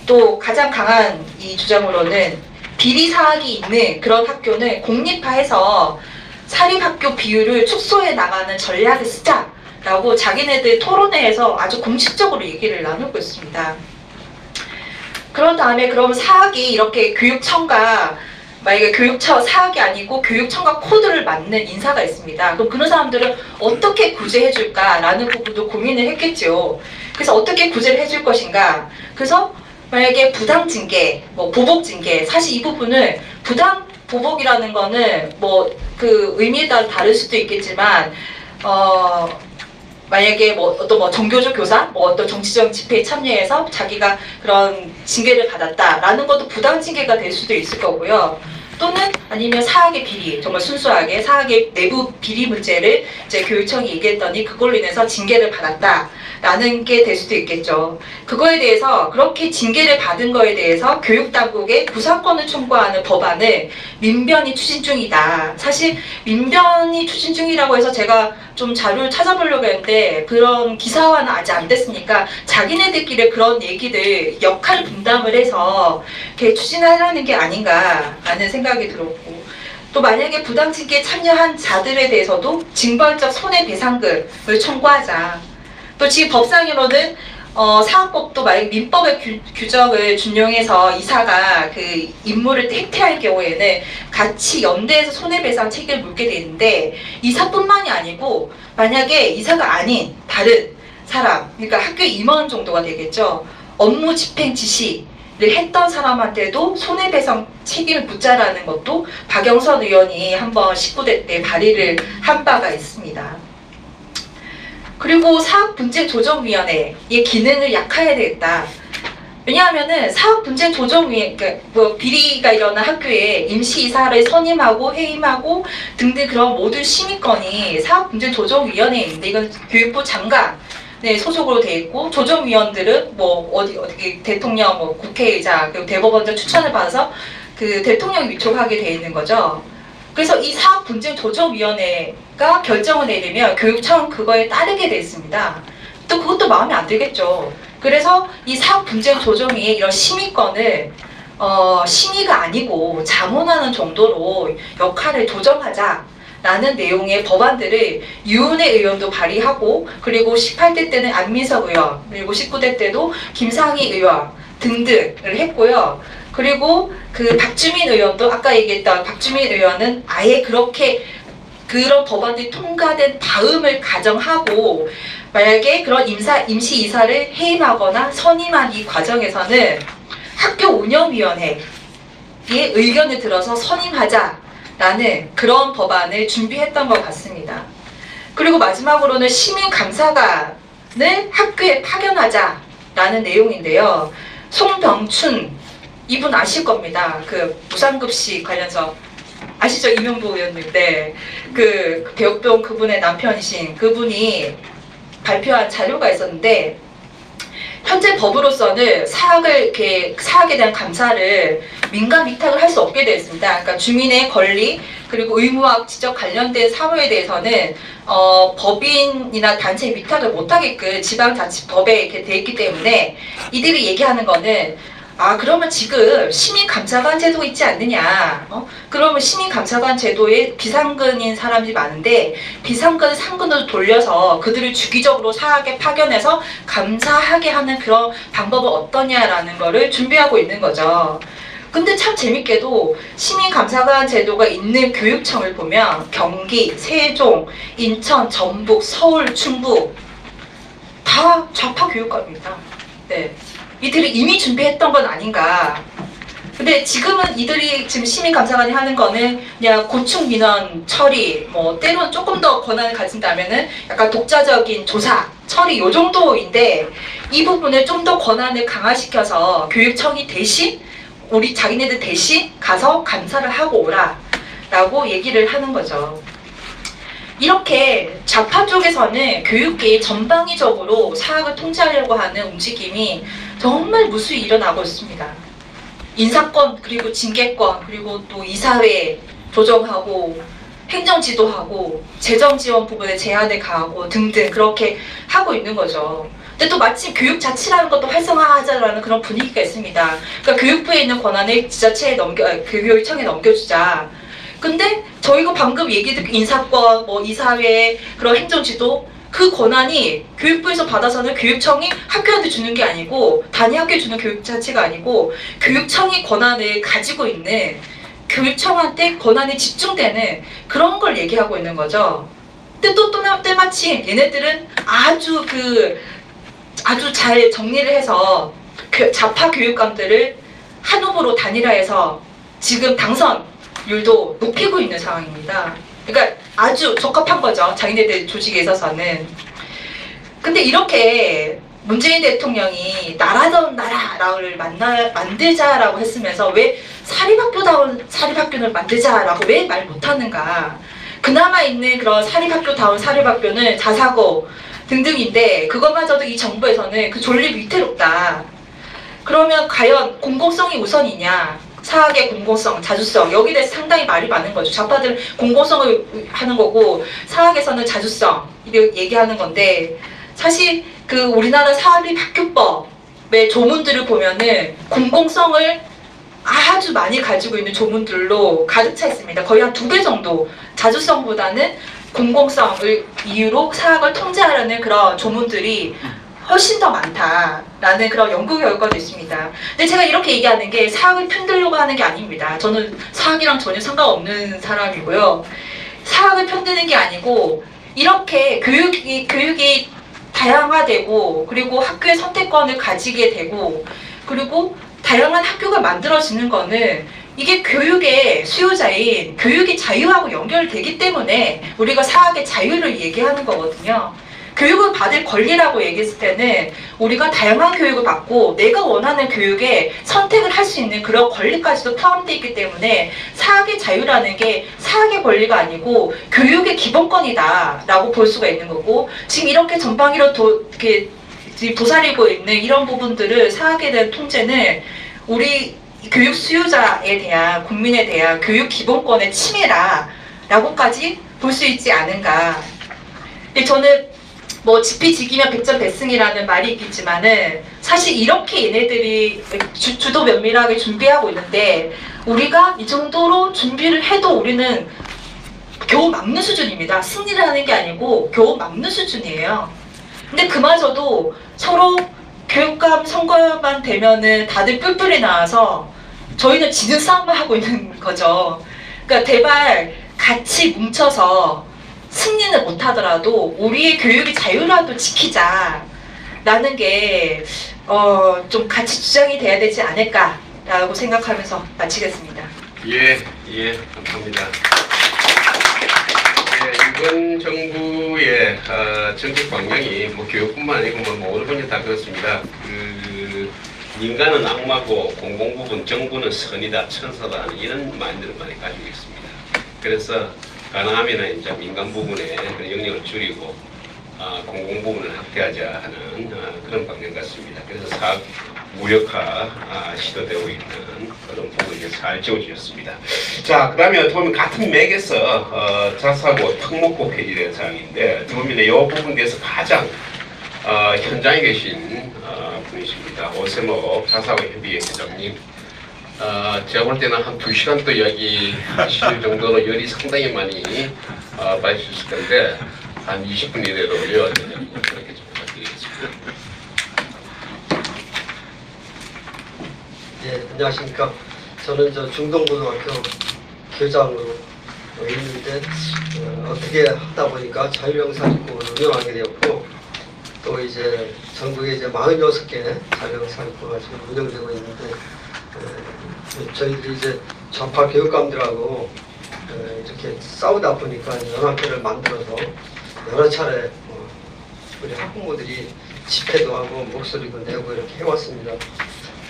또 가장 강한 이 주장으로는 비리 사학이 있는 그런 학교는 공립화해서 사립학교 비율을 축소해 나가는 전략을 쓰자 라고 자기네들 토론회에서 아주 공식적으로 얘기를 나누고 있습니다. 그런 다음에 그럼 사학이 이렇게 교육청과, 만약에 교육청 사학이 아니고 교육청과 코드를 맞는 인사가 있습니다. 그럼 그런 사람들은 어떻게 구제해 줄까라는 부분도 고민을 했겠죠. 그래서 어떻게 구제를 해줄 것인가. 그래서 만약에 부당 징계, 보복 징계, 사실 이 부분은 부당 보복이라는 거는 그 의미에 따라 다를 수도 있겠지만, 만약에 어떤 정교조 교사, 어떤 정치적 집회에 참여해서 자기가 그런 징계를 받았다라는 것도 부당 징계가 될 수도 있을 거고요. 또는 아니면 사학의 비리, 정말 순수하게 사학의 내부 비리 문제를 이제 교육청이 얘기했더니 그걸로 인해서 징계를 받았다라는 게 될 수도 있겠죠. 그거에 대해서 그렇게 징계를 받은 거에 대해서 교육당국에 구상권을 청구하는 법안을 민변이 추진 중이다. 사실 민변이 추진 중이라고 해서 제가 좀 자료를 찾아보려고 했는데 그런 기사화는 아직 안 됐으니까 자기네들끼리 그런 얘기들 역할 분담을 해서 이렇게 추진하려는 게 아닌가라는 생각이 들었고, 또 만약에 부당징계에 참여한 자들에 대해서도 징벌적 손해배상금을 청구하자. 또 지금 법상으로는 사학법도 만약 민법의 규정을 준용해서 이사가 그 임무를 획퇴할 경우에는 같이 연대해서 손해배상 책임을 물게 되는데, 이사뿐만이 아니고 만약에 이사가 아닌 다른 사람, 그러니까 학교 임원 정도가 되겠죠. 업무 집행 지시를 했던 사람한테도 손해배상 책임을 묻자라는 것도 박영선 의원이 한번 19대 때 발의를 한 바가 있습니다. 그리고 사학분쟁조정위원회의 기능을 약화해야 되겠다. 왜냐하면은 사학분쟁조정위원회, 그러니까 비리가 일어난 학교에 임시이사를 선임하고 해임하고 등등 그런 모든 심의권이 사학분쟁조정위원회에 있는데, 이건 교육부 장관에 소속으로 돼 있고, 조정위원들은 어디 대통령, 국회의장, 그리고 대법원장 추천을 받아서 그 대통령이 위촉하게 돼 있는 거죠. 그래서 이 사학분쟁조정위원회가 결정을 내리면 교육청은 그거에 따르게 돼 있습니다. 또 그것도 마음에 안 들겠죠. 그래서 이 사학 분쟁 조정이 이런 심의권을 심의가 아니고 자문하는 정도로 역할을 조정하자라는 내용의 법안들을 유은혜 의원도 발의하고, 그리고 18대 때는 안민석 의원, 그리고 19대 때도 김상희 의원 등등을 했고요. 그리고 그 박주민 의원도 아까 얘기했던 박주민 의원은 아예 그렇게 그런 법안이 통과된 다음을 가정하고, 만약에 그런 임시 이사를 해임하거나 선임한 이 과정에서는 학교 운영위원회의 의견을 들어서 선임하자라는 그런 법안을 준비했던 것 같습니다. 그리고 마지막으로는 시민감사관을 학교에 파견하자라는 내용인데요. 송병춘 이분 아실 겁니다. 그 무상급식 관련해서 아시죠? 이명부 의원님. 네. 그 배옥동 그분의 남편이신 그분이 발표한 자료가 있었는데, 현재 법으로서는 사학에 대한 감사를 민간 위탁을 할 수 없게 되어 있습니다. 그러니까 주민의 권리 그리고 의무와 직접 관련된 사무에 대해서는 법인이나 단체 위탁을 못하게끔 지방자치법에 이렇게 돼 있기 때문에, 이들이 얘기하는 거는 그러면 지금 시민감사관 제도가 있지 않느냐. 그러면 시민감사관 제도에 비상근인 사람들이 많은데 비상근 상근으로 돌려서 그들을 주기적으로 사학에 파견해서 감사하게 하는 그런 방법은 어떠냐라는 거를 준비하고 있는 거죠. 근데 참 재밌게도 시민감사관 제도가 있는 교육청을 보면 경기, 세종, 인천, 전북, 서울, 충북 다 좌파 교육과입니다. 네. 이들이 이미 준비했던 건 아닌가. 근데 지금은 이들이 지금 시민감사관이 하는 거는 그냥 고충 민원 처리, 뭐 때로는 조금 더 권한을 가진다면은 약간 독자적인 조사, 처리 요 정도인데, 이 부분을 좀 더 권한을 강화시켜서 교육청이 대신 우리 자기네들 대신 가서 감사를 하고 오라 라고 얘기를 하는 거죠. 이렇게 좌파 쪽에서는 교육계의 전방위적으로 사학을 통제하려고 하는 움직임이 정말 무수히 일어나고 있습니다. 인사권, 그리고 징계권, 그리고 또 이사회 조정하고 행정지도하고 재정지원 부분에 제한을 가하고 등등 그렇게 하고 있는 거죠. 근데 또 마침 교육자치라는 것도 활성화하자라는 그런 분위기가 있습니다. 그러니까 교육부에 있는 권한을 지자체에 교육청에 넘겨주자. 근데 저희가 방금 얘기했던 인사권, 뭐 이사회, 그런 행정지도 그 권한이 교육부에서 받아서는 교육청이 학교한테 주는 게 아니고, 단위 학교에 주는 교육자치가 아니고 교육청이 권한을 가지고 있는, 교육청한테 권한이 집중되는 그런 걸 얘기하고 있는 거죠. 근데 또 때마침 얘네들은 아주 잘 정리를 해서 좌파 교육감들을 한 후보로 단일화해서 지금 당선율도 높이고 있는 상황입니다. 그러니까 아주 적합한 거죠. 자기네들 조직에 있어서는. 근데 이렇게 문재인 대통령이 나라다운 나라를 만들자라고 했으면서 왜 사립학교다운 사립학교를 만들자라고 왜 말 못하는가. 그나마 있는 그런 사립학교다운 사립학교는 자사고 등등인데, 그것마저도 이 정부에서는 그 존립 위태롭다. 그러면 과연 공공성이 우선이냐, 사학의 공공성, 자주성, 여기에 대해서 상당히 말이 많은 거죠. 좌파들은 공공성을 하는 거고 사학에서는 자주성 이렇게 얘기하는 건데, 사실 그 우리나라 사립학교법의 조문들을 보면은 공공성을 아주 많이 가지고 있는 조문들로 가득 차 있습니다. 거의 한 2배 정도, 자주성보다는 공공성을 이유로 사학을 통제하려는 그런 조문들이 훨씬 더 많다라는 그런 연구 결과도 있습니다. 근데 제가 이렇게 얘기하는 게 사학을 편들려고 하는 게 아닙니다. 저는 사학이랑 전혀 상관없는 사람이고요. 사학을 편드는 게 아니고, 이렇게 교육이 다양화되고, 그리고 학교의 선택권을 가지게 되고, 그리고 다양한 학교가 만들어지는 거는 이게 교육의 수요자인 교육의 자유하고 연결되기 때문에 우리가 사학의 자유를 얘기하는 거거든요. 교육을 받을 권리라고 얘기했을 때는 우리가 다양한 교육을 받고 내가 원하는 교육에 선택을 할 수 있는 그런 권리까지도 포함되어 있기 때문에 사학의 자유라는 게 사학의 권리가 아니고 교육의 기본권이다 라고 볼 수가 있는 거고, 지금 이렇게 전방위로 이렇게 도사리고 있는 이런 부분들을, 사학에 대한 통제는 우리 교육 수요자에 대한, 국민에 대한 교육 기본권의 침해라 라고까지 볼 수 있지 않은가. 근데 저는 뭐 지피지기면 백전백승이라는 말이 있겠지만은 사실 이렇게 얘네들이 주도 면밀하게 준비하고 있는데 우리가 이 정도로 준비를 해도 우리는 겨우 막는 수준입니다. 승리를 하는 게 아니고 겨우 막는 수준이에요. 근데 그마저도 서로 교육감 선거만 되면은 다들 뿔뿔이 나와서 저희는 지는 싸움을 하고 있는 거죠. 그러니까 제발 같이 뭉쳐서 승리는 못하더라도 우리의 교육의 자유라도 지키자라는 게 좀 같이 주장이 돼야 되지 않을까라고 생각하면서 마치겠습니다. 예, 감사합니다. 이번 정부의 정책 방향이 뭐 교육뿐만 아니고 뭐 모든 분야 다 그렇습니다. 인간은 악마고 공공부분 정부는 선이다, 천사다 이런 마인드를 많이 가지고 있습니다. 그래서 가능하면 이제 민간 부분에 그런 영역을 줄이고 공공부문을 확대하자 하는 그런 방향 같습니다. 그래서 사업 무력화 시도되고 있는 그런 부분이 잘 지워주셨습니다. 자, 그다음에 어떻게 보면 같은 맥에서 자사고 특목고 폐지된 사항인데 어떻게 보면 이 부분에 대해서 가장 현장에 계신 분이십니다. 오세모 자사고 협의회 회장님. 제가 볼 때는 한 2시간 또 이야기하실 정도로 열이 상당히 많이 받으셨을 건데 한 20분 이내로 올려야 되는 그렇게 좀 부탁드리겠습니다. 네, 안녕하십니까. 저는 중동고등학교 교장으로 있는데 어떻게 하다 보니까 자유형사직구를 운영하게 되었고 또 이제 전국에 이제 46개 자유형사직구가 지금 운영되고 있는데 저희들이 이제 좌파 교육감들하고 이렇게 싸우다 보니까 연합회를 만들어서 여러 차례 우리 학부모들이 집회도 하고 목소리도 내고 이렇게 해왔습니다.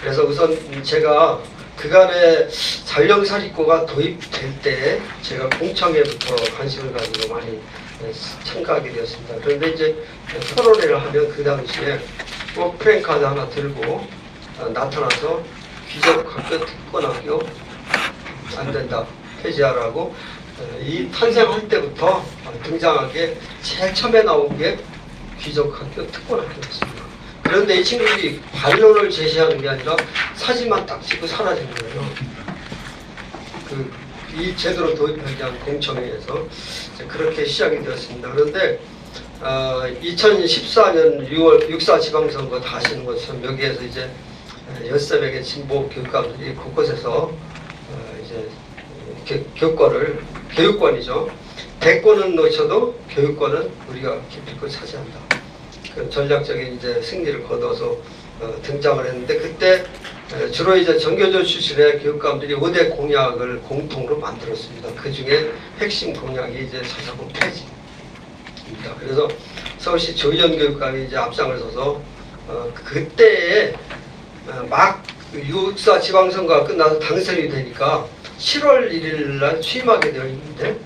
그래서 우선 제가 그간에 자유형사직구가 도입될 때 제가 공청회부터 관심을 가지고 많이 참가하게 되었습니다. 그런데 이제 토론회를 하면 그 당시에 꼭 프랭카드 하나 들고 나타나서 귀족학교 특권학교 안 된다 폐지하라고 이 탄생할 때부터 등장하게 제일 처음에 나온 게 귀족학교 특권학교였습니다. 그런데 이 친구들이 반론을 제시하는 게 아니라 사진만 딱 찍고 사라진 거예요. 이 제도로 도입하기 위한 공청회에서 그렇게 시작이 되었습니다. 그런데 2014년 6월 6.4 지방선거 다 아시는 것처럼 여기에서 이제 13명의 진보 교육감들이 곳곳에서 이제 교육권이죠. 대권은 놓쳐도 교육권은 우리가 기필코 차지한다. 그 전략적인 이제 승리를 거둬서 등장을 했는데 그때 주로 이제 전교조 출신의 교육감들이 5대 공약을 공통으로 만들었습니다. 그 중에 핵심 공약이 이제 자사고 폐지입니다. 그래서 서울시 조희연 교육감이 이제 앞장을 서서 그때에 막 6.4 지방선거가 끝나서 당선이 되니까 7월 1일 날 취임하게 되어 있는데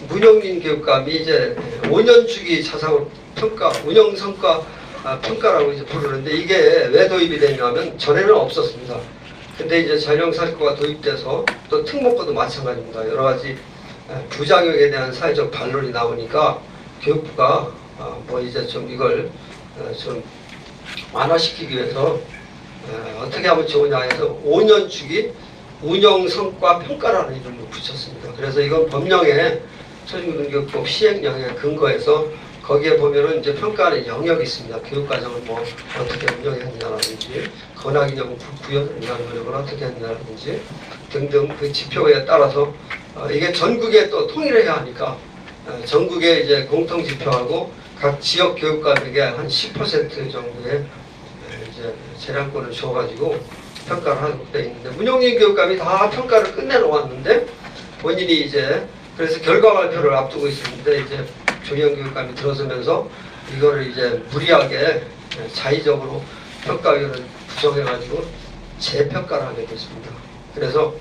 문영민 교육감이 이제 5년 주기 자사고 평가, 운영 성과 평가라고 이제 부르는데 이게 왜 도입이 됐냐면 전에는 없었습니다. 근데 이제 자유형사직구가 도입돼서 또 특목고도 마찬가지입니다. 여러 가지 부작용에 대한 사회적 반론이 나오니까 교육부가 뭐 이제 좀 이걸 좀 완화시키기 위해서 어떻게 하면 좋으냐 해서 5년 주기 운영 성과 평가라는 이름을 붙였습니다. 그래서 이건 법령에 초중고등교육법 시행령에 근거해서 거기에 보면은 이제 평가하는 영역이 있습니다. 교육과정을 뭐 어떻게 운영했느냐라든지 권학인형 부여를 위한 노력을 어떻게 했느냐라든지 등등 그 지표에 따라서 이게 전국에 또 통일을 해야 하니까 전국에 이제 공통 지표하고 각 지역 교육감에게 한 10% 정도의 이제 재량권을 줘가지고 평가를 하고 돼 있는데 문영민 교육감이 다 평가를 끝내놓았는데 본인이 이제 그래서 결과 발표를 앞두고 있었는데 이제 조희연 교육감이 들어서면서 이거를 이제 무리하게 자의적으로 평가위원을 구성해가지고 재평가를 하게 됐습니다. 그래서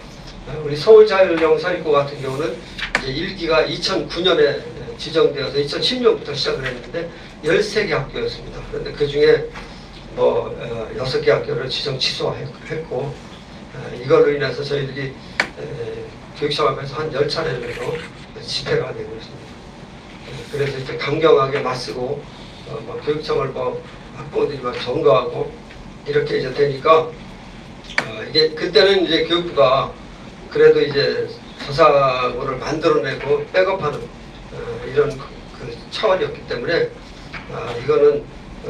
우리 서울자율형사직구 같은 경우는 이제 1기가 2009년에 지정되어서 2010년부터 시작을 했는데 13개 학교였습니다. 그런데 그 중에 뭐 6개 학교를 지정 취소했고 이걸로 인해서 저희들이 교육청하면서 한 10차례 정도 집회가 되고 있습니다. 그래서 이제 강경하게 맞서고 뭐 교육청을 뭐 학부모들이 막 점거하고 이렇게 이제 되니까 이게 그때는 이제 교육부가 그래도 이제 저사고를 만들어내고 백업하는 이런 그 차원이었기 때문에 이거는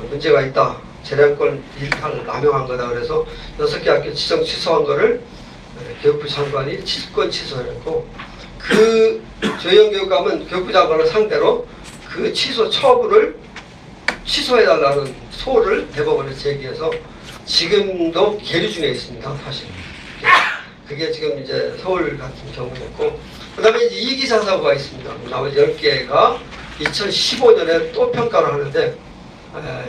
문제가 있다. 재량권 일탈 남용한 거다. 그래서 6개 학교 지정 취소한 거를 교육부 장관이 직권 취소했고 그 조영 교육감은 교육부 장관을 상대로 그 취소 처분을 취소해달라는 소를 대법원에 제기해서 지금도 계류 중에 있습니다. 사실 그게 지금 이제 서울 같은 경우였고 그 다음에 이제 이기자사고가 있습니다. 나머지 10개가 2015년에 또 평가를 하는데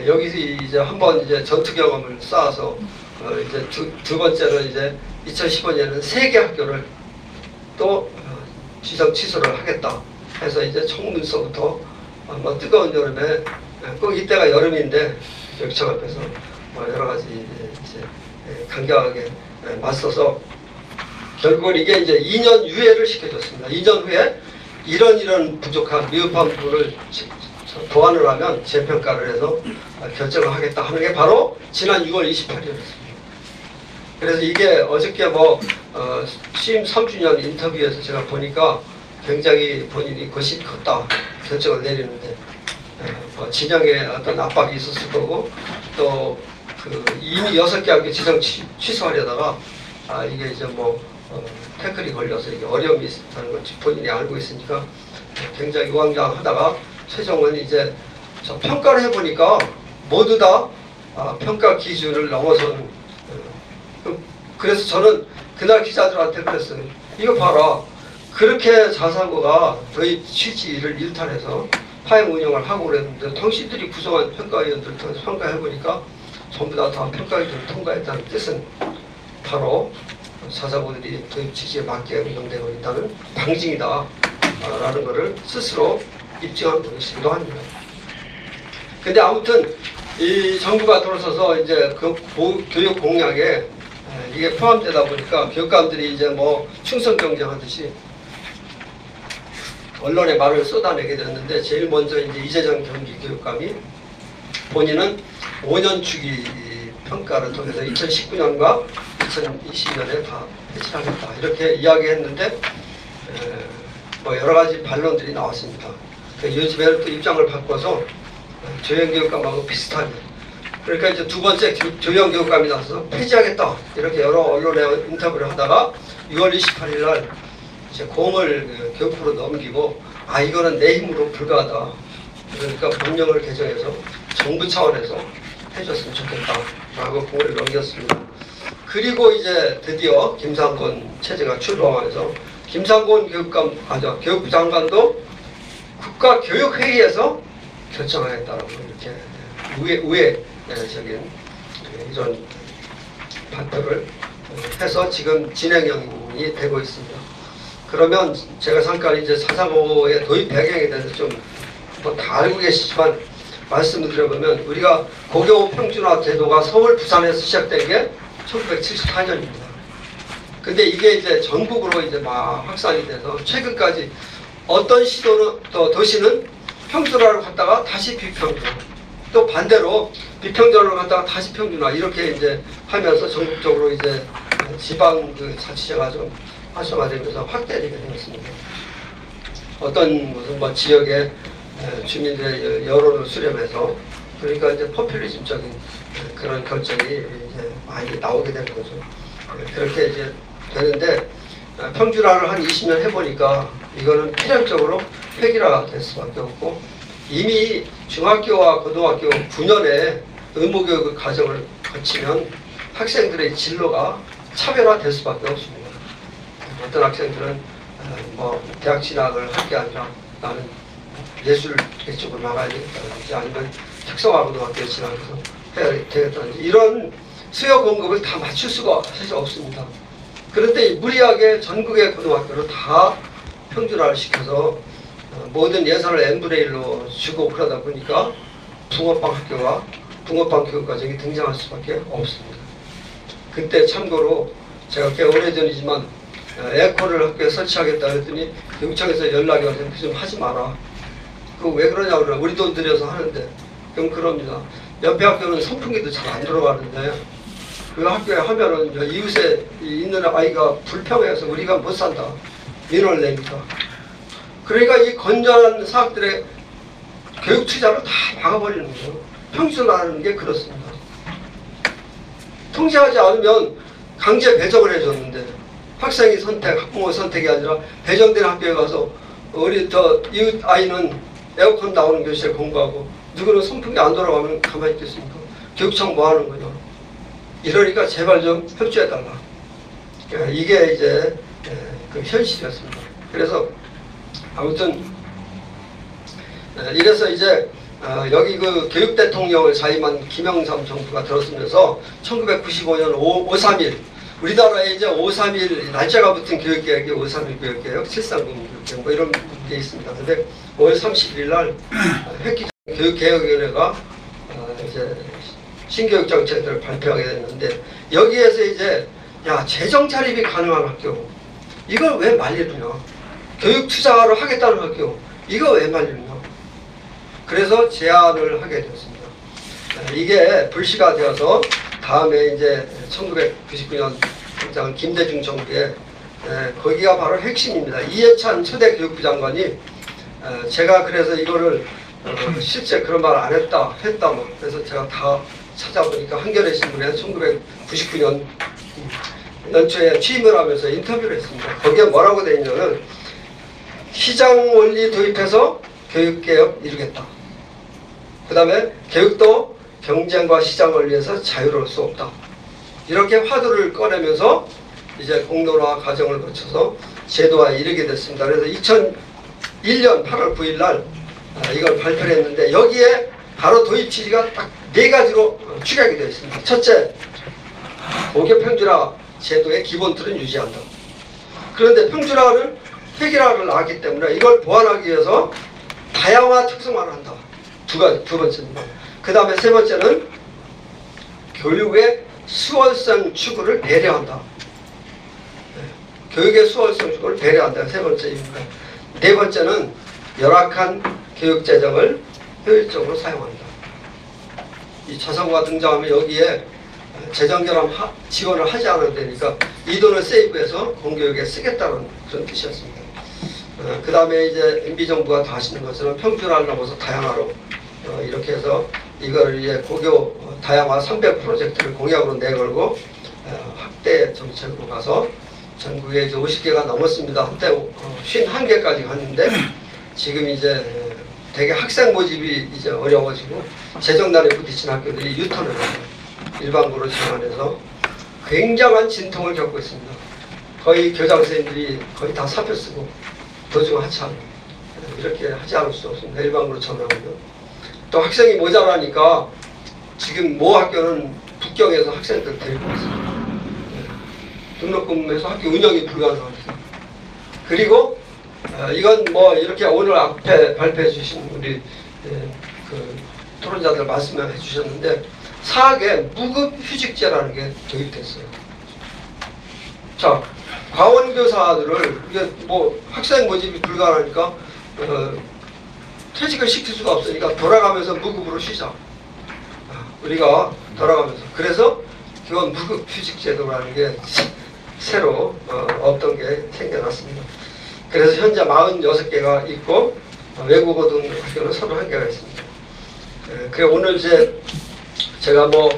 여기서 이제 한번 이제 전투 경험을 쌓아서 이제 두 번째는 이제 2015년에는 3개 학교를 또 지정 취소를 하겠다 해서 이제 청문서부터 뭐 뜨거운 여름에 꼭 이때가 여름인데 교육청 앞에서 뭐 여러 가지 이제 강경하게 맞서서 결국은 이게 이제 2년 유예를 시켜줬습니다. 2년 후에 이런 부족한 미흡한 부분을 보완을 하면 재평가를 해서 결정을 하겠다 하는 게 바로 지난 6월 28일이었습니다. 그래서 이게 어저께 뭐 취임 3주년 인터뷰에서 제가 보니까 굉장히 본인이 것이 컸다 결정을 내리는데 뭐 진영에 어떤 압박이 있었을 거고 또 그 이미 6개 학교 지정 취소하려다가 이게 이제 뭐 태클이 걸려서 이게 어려움이 있다는 걸 본인이 알고 있으니까 굉장히 우왕좌왕하다가 최종은 이제 저 평가를 해보니까 모두 다 평가 기준을 넘어서는 그래서 저는 그날 기자들한테 그랬어요. 이거 봐라. 그렇게 자사고가 저희 취지를 일탈해서 파행 운영을 하고 그랬는데 당신들이 구성한 평가위원들 통해서 평가해보니까 전부 다 평가위원을 통과했다는 뜻은 바로 자사고들이 저희 취지에 맞게 운영되고 있다는 방증이다 라는 것을 스스로 입증한 것이기도 합니다. 근데 아무튼 이 정부가 들어서서 이제 그 교육 공약에 이게 포함되다 보니까 교육감들이 이제 뭐 충성 경쟁하듯이 언론에 말을 쏟아내게 됐는데 제일 먼저 이제 이재정 경기교육감이 본인은 5년 주기 평가를 통해서 2019년과 2020년에 다 해체하겠다 이렇게 이야기했는데 뭐 여러 가지 반론들이 나왔습니다. 요즘에 또 입장을 바꿔서 조영 교육감하고 비슷하게 그러니까 이제 두 번째 조영 교육감이 나서서 폐지하겠다 이렇게 여러 언론에 인터뷰를 하다가 6월 28일 날 이제 공을 교육부로 넘기고 이거는 내 힘으로 불가하다 그러니까 법령을 개정해서 정부 차원에서 해줬으면 좋겠다라고 공을 넘겼습니다. 그리고 이제 드디어 김상곤 체제가 출범하면서 김상곤 교육부 장관도 국가교육회의에서 결정하겠다라고 이렇게 우회적인 이런 발표를 해서 지금 진행형이 되고 있습니다. 그러면 제가 잠깐 이제 자사고의 도입 배경에 대해서 좀 뭐 다 알고 계시지만 말씀을 드려보면 우리가 고교 평준화 제도가 서울, 부산에서 시작된 게 1974년입니다. 근데 이게 이제 전국으로 이제 막 확산이 돼서 최근까지 어떤 시도는 또 도시는 평준화를 갔다가 다시 비평준화, 또 반대로 비평준화를 갔다가 다시 평준화 이렇게 이제 하면서 전국적으로 이제 지방 그 자치제가 좀 활성화되면서 확대되게 되었습니다. 어떤 무슨 뭐 지역의 주민들의 여론을 수렴해서 그러니까 이제 포퓰리즘적인 그런 결정이 이제 많이 나오게 되는 거죠. 그렇게 이제 되는데 평준화를 한 20년 해보니까 이거는 필연적으로 획일화가 될 수밖에 없고 이미 중학교와 고등학교 9년의 의무교육 과정을 거치면 학생들의 진로가 차별화될 수밖에 없습니다. 어떤 학생들은 뭐 대학 진학을 할 게 아니라 나는 예술 쪽으로 나가야 되겠다든지 아니면 특성화고등학교에 진학해서 해야 되겠다든지 이런 수요 공급을 다 맞출 수가 사실 없습니다. 그런데 무리하게 전국의 고등학교를 다 평준화를 시켜서 모든 예산을 n분의 1로 주고 그러다 보니까 붕어빵 학교와 붕어빵 교육과정이 등장할 수밖에 없습니다. 그때 참고로 제가 꽤 오래전이지만 에어컨을 학교에 설치하겠다 그랬더니 교육청에서 연락이 와서 좀 하지 마라. 그거 왜 그러냐고 그러나 우리 돈 들여서 하는데 그럼 그럽니다. 옆에 학교는 선풍기도 잘 안 들어가는데 그 학교에 하면은 이웃에 있는 아이가 불평해서 우리가 못 산다 민원을 내니까. 그러니까 이 건전한 사학들의 교육 투자를 다 막아버리는 거예요. 평준화하는 게 그렇습니다. 통제하지 않으면 강제 배정을 해줬는데 학생이 선택, 학부모 선택이 아니라 배정된 학교에 가서 우리 저 이웃 아이는 에어컨 나오는 교실에 공부하고 누구는 선풍기 안 돌아가면 가만히 있겠습니까? 교육청 뭐 하는 거냐? 이러니까 제발 좀 협조해달라. 이게 이제 그 현실이었습니다. 그래서 아무튼 이래서 이제 여기 그 교육 대통령을 사임한 김영삼 정부가 들었으면서 1995년 5.3일 우리나라에 이제 5.3일 날짜가 붙은 교육개혁이 5.3일 교육개혁, 7.30 교육개혁 뭐 이런 게 있습니다. 근데 5월 30일 날 획기적 교육개혁위원회가 이제 신교육 정책들을 발표하게 됐는데 여기에서 이제 야 재정 차립이 가능한 학교 이걸 왜 말리느냐? 교육 투자를 하겠다는 학교 이거 왜 말리느냐? 그래서 제안을 하게 됐습니다. 이게 불씨가 되어서 다음에 이제 1999년 당장 김대중 정부에 거기가 바로 핵심입니다. 이해찬 초대 교육부 장관이 제가 그래서 이거를 실제 그런 말 안 했다 뭐 그래서 제가 다 찾아보니까 한겨레 신문에 1999년 연초에 취임을 하면서 인터뷰를 했습니다. 거기에 뭐라고 되어 있냐면 시장 원리 도입해서 교육개혁 이루겠다. 그 다음에 교육도 경쟁과 시장 원리에서 자유로울 수 없다. 이렇게 화두를 꺼내면서 이제 공론화 과정을 거쳐서 제도화에 이르게 됐습니다. 그래서 2001년 8월 9일 날 이걸 발표를 했는데 여기에 바로 도입 취지가 딱 4가지로 축약이 되어 있습니다. 첫째, 고교 평준화 제도의 기본 틀은 유지한다. 그런데 평준화를 획일화를 나왔기 때문에 이걸 보완하기 위해서 다양화 특성화를 한다. 두 번째입니다. 그 다음에 세 번째는 교육의 수월성 추구를 배려한다. 교육의 수월성 추구를 배려한다. 세 번째입니다. 네 번째는 열악한 교육 재정을 효율적으로 사용한다. 이 자성과 등장하면 여기에 재정 결함 지원을 하지 않아도 되니까 이 돈을 세이브해서 공교육에 쓰겠다는 그런 뜻이었습니다. 그 다음에 이제 MB정부가 다 하시는 것처럼 평준화를 넘어서 다양화로 이렇게 해서 이걸 이제 고교 다양화 300 프로젝트를 공약으로 내걸고 확대 정책으로 가서 전국에 이제 50개가 넘었습니다. 한때 51개까지 갔는데 지금 이제 대개 학생 모집이 이제 어려워지고 재정난에 부딪힌 학교들이 유턴을 합니다. 일반고로 전환해서 굉장한 진통을 겪고 있습니다. 거의 교장 선생님들이 거의 다 사표 쓰고 도중 하차하고 이렇게 하지 않을 수 없습니다. 일반고로 전환하면 또 학생이 모자라니까 지금 모 학교는 북경에서 학생들 데리고 있습니다. 등록금에서 학교 운영이 불가능합니다. 그리고 이건 뭐 이렇게 오늘 앞에 발표해 주신 우리 그 토론자들 말씀해 주셨는데 사학에 무급 휴직제라는 게 도입됐어요. 자, 과원교사들을 이게 뭐 학생 모집이 불가능하니까 퇴직을 시킬 수가 없으니까 돌아가면서 무급으로 쉬자. 우리가 돌아가면서 그래서 기본 무급 휴직제도라는 게 새로 없던 게 생겨났습니다. 그래서 현재 46개가 있고 외국어등학교는 31개가 있습니다. 그래 오늘 이제 제가 뭐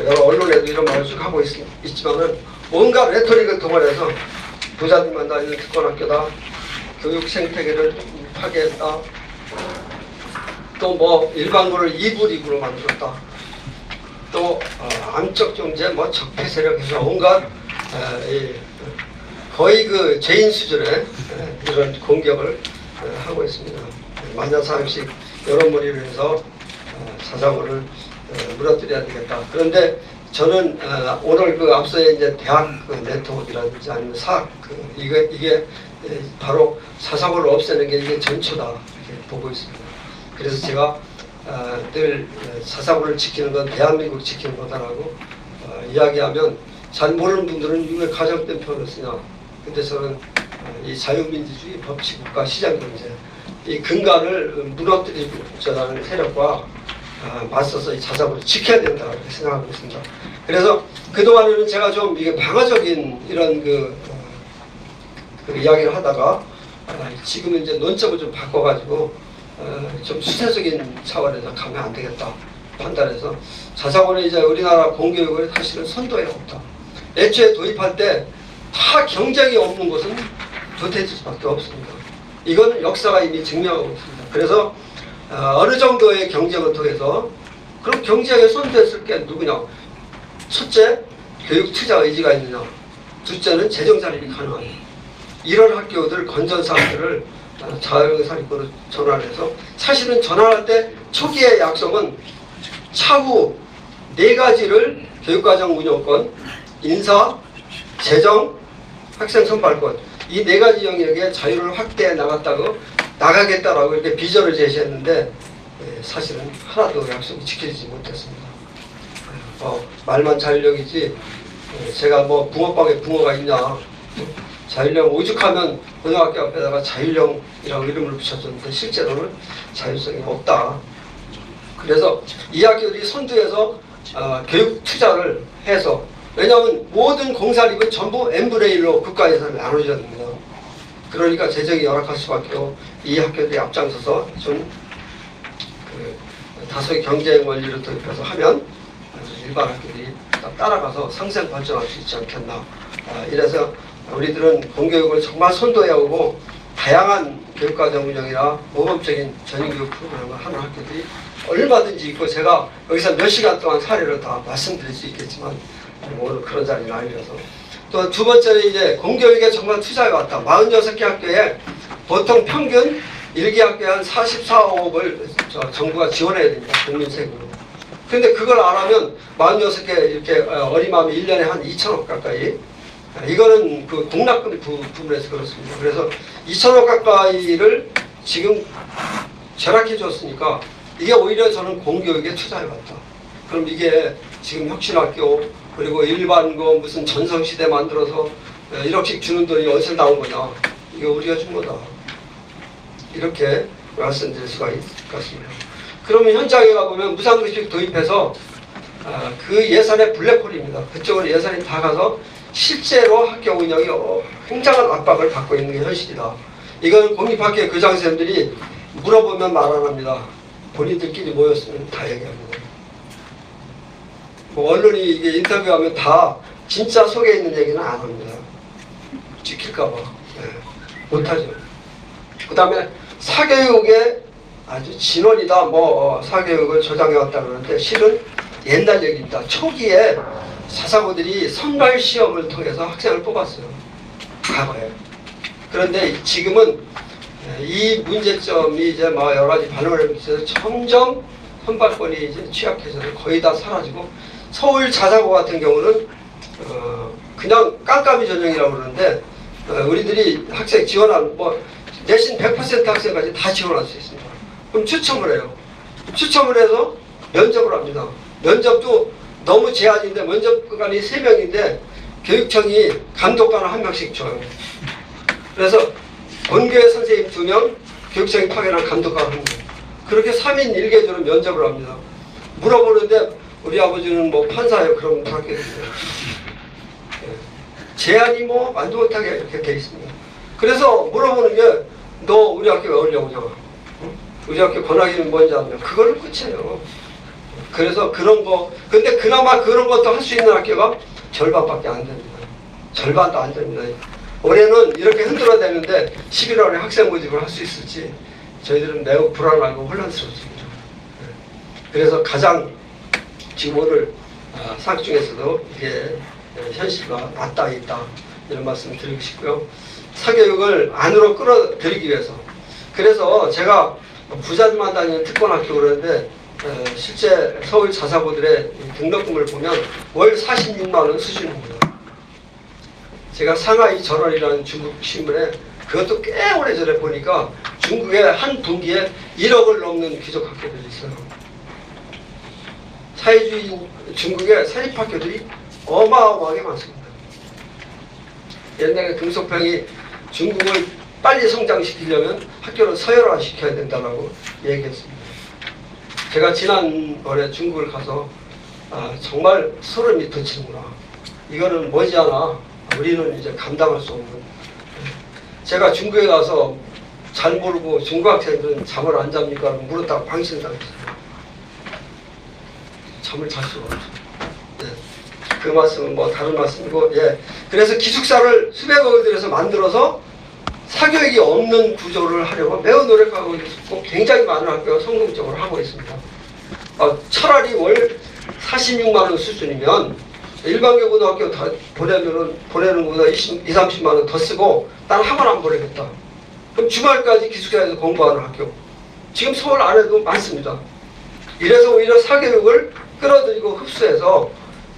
여러 언론에도 이런 말을 쭉 하고 있지만은 온갖 레토릭을 동원해서 부자들만 다니는 특권학교다, 교육 생태계를 파괴했다, 또 뭐 일반고를 2부 리그로 만들었다, 또 암적 경제 뭐 적폐 세력에서 온갖 거의 그 죄인 수준의 이런 공격을 하고 있습니다. 만야사역식 여론몰이를 해서 사자고를 무너뜨려야 되겠다. 그런데 저는 오늘 그 앞서에 이제 대학 그 네트워크라든지 아니면 사학 이게 바로 사사고를 없애는 게 이게 전초다 이렇게 보고 있습니다. 그래서 제가 늘 사사고를 지키는 건 대한민국을 지키는 거다라고 이야기하면 잘 모르는 분들은 왜 가정된 표현을 쓰냐. 근데 저는 이 자유민주주의 법치국가 시장경제 이 근간을 무너뜨리자는 세력과 맞서서 이 자사고를 지켜야 된다 이렇게 생각하고 있습니다. 그래서 그동안에는 제가 좀 이게 방어적인 이런 그 이야기를 하다가 지금은 이제 논점을 좀 바꿔가지고 좀 수세적인 차원에서 가면 안 되겠다 판단해서 자사고는 이제 우리나라 공교육을 사실은 선도에 없다. 애초에 도입할 때 다 경쟁이 없는 곳은 도태지수밖에 없습니다. 이건 역사가 이미 증명하고 있습니다. 그래서 어느 정도의 경쟁을 통해서 그럼 경쟁에 선도했을 게 누구냐? 첫째, 교육 투자 의지가 있느냐? 둘째는 재정 자립이 가능하냐? 이런 학교들 건전사업들을 자율사립고로 전환해서 사실은 전환할 때 초기의 약속은 차후 4가지를 교육과정 운영권, 인사, 재정, 학생 선발권 이 4가지 영역에 자유를 확대해 나가겠다라고 이렇게 비전을 제시했는데 사실은 하나도 약속이 지켜지지 못했습니다. 말만 자율형이지 제가 뭐 붕어빵에 붕어가 있냐 자율형 오죽하면 고등학교 앞에다가 자율형이라고 이름을 붙였었는데 실제로는 자율성이 없다. 그래서 이 학교들이 선두에서 교육 투자를 해서 왜냐하면 모든 공사립은 전부 n분의 1로 국가 예산을 나눠줘야 됩니다. 그러니까 재정이 열악할 수밖에 없고 이 학교들이 앞장서서 좀 다소의 경쟁 원리를 도입해서 하면 일반 학교들이 따라가서 상생 발전할 수 있지 않겠나. 이래서 우리들은 공교육을 정말 선도해야 하고 다양한 교육과정 운영이나 모범적인 전인교육 프로그램을 하는 학교들이 얼마든지 있고 제가 여기서 몇 시간 동안 사례를 다 말씀드릴 수 있겠지만 오늘 그런 자리는 아니라서. 또 두 번째는 이제 공교육에 정말 투자해 왔다. 46개 학교에 보통 평균 1개 학교에 한 44억을 정부가 지원해야 됩니다. 국민세금으로. 근데 그걸 안 하면 46개 이렇게 어림하면 1년에 한 2천억 가까이. 이거는 그 공납금 부분에서 그렇습니다. 그래서 2천억 가까이를 지금 절약해 줬으니까 이게 오히려 저는 공교육에 투자해 왔다. 그럼 이게 지금 혁신학교 그리고 일반 거 무슨 전성시대 만들어서 1억씩 주는 돈이 어디서 나온 거냐. 이거 우리가 준 거다. 이렇게 말씀드릴 수가 있을 것 같습니다. 그러면 현장에 가보면 무상급식 도입해서 그 예산의 블랙홀입니다. 그쪽으로 예산이 다 가서 실제로 학교 운영이 굉장한 압박을 받고 있는 게 현실이다. 이건 공립학교 교장선생님들이 물어보면 말 안 합니다. 본인들끼리 모였으면 다 얘기합니다. 뭐 언론이 이게 인터뷰하면 다 진짜 속에 있는 얘기는 안 합니다. 지킬까봐. 못하죠. 그 다음에 사교육의 아주 진원이다. 사교육을 조장해왔다 그러는데 실은 옛날 얘기입니다. 초기에 사사고들이 선발시험을 통해서 학생을 뽑았어요. 과거에. 그런데 지금은 이 문제점이 이제 여러 가지 반응을 해서 점점 선발권이 이제 취약해서 거의 다 사라지고 서울 자사고 같은 경우는 그냥 깜깜이 전형이라고 그러는데 우리들이 학생 지원한 내신 100% 학생까지 다 지원할 수 있습니다. 그럼 추첨을 해요. 추첨을 해서 면접을 합니다. 면접도 너무 제한인데 면접관이 3명인데 교육청이 감독관을 1명씩 줘요. 그래서 본교회 선생님 2명, 교육청이 파견한 감독관을 합니다. 그렇게 3인 1개조로 면접을 합니다. 물어보는데 우리 아버지는 판사예요. 그러면 다 하겠습니다. 제한이 만도 못하게 이렇게 돼 있습니다. 그래서 물어보는 게 너 우리 학교 왜 오려고 냐? 우리 학교 권하기는 뭔지 아냐? 그거를 끝이에요. 그래서 그런 거 근데 그나마 그런 것도 할 수 있는 학교가 절반밖에 안 됩니다. 절반도 안 됩니다. 올해는 이렇게 흔들어대는데 11월에 학생 모집을 할 수 있을지 저희들은 매우 불안하고 혼란스럽습니다. 그래서 가장 지금 오늘 상 중에서도 이게 현실과 맞닿아 있다 이런 말씀 드리고 싶고요. 사교육을 안으로 끌어들이기 위해서 그래서 제가 부자들만 다니는 특권학교 그러는데 실제 서울 자사고들의 등록금을 보면 월 46만 원 수준입니다. 제가 상하이 저널이라는 중국 신문에 그것도 꽤 오래전에 보니까 중국의 한 분기에 1억을 넘는 귀족학교들이 있어요. 사회주의 중국의 사립학교들이 어마어마하게 많습니다. 옛날에 금속평이 중국을 빨리 성장시키려면 학교를 서열화시켜야 된다고 얘기했습니다. 제가 지난번에 중국을 가서 정말 소름이 돋치는구나. 이거는 머지않아 우리는 이제 감당할 수 없는. 제가 중국에 가서 잘 모르고 중국 학생들은 잠을 안 잡니까? 물었다가 방신당했어요. 잠을 잘 수가 없죠. 네. 그 말씀은 뭐 다른 말씀이고, 예. 그래서 기숙사를 수백억을 들여서 만들어서 사교육이 없는 구조를 하려고 매우 노력하고 있고 굉장히 많은 학교가 성공적으로 하고 있습니다. 차라리 월 46만 원 수준이면 일반계 고등학교 다 보내는 것보다 20, 30만 원 더 쓰고 난 학원 안 보내겠다. 그럼 주말까지 기숙사에서 공부하는 학교. 지금 서울 안에도 많습니다. 이래서 오히려 사교육을 끌어들이고 흡수해서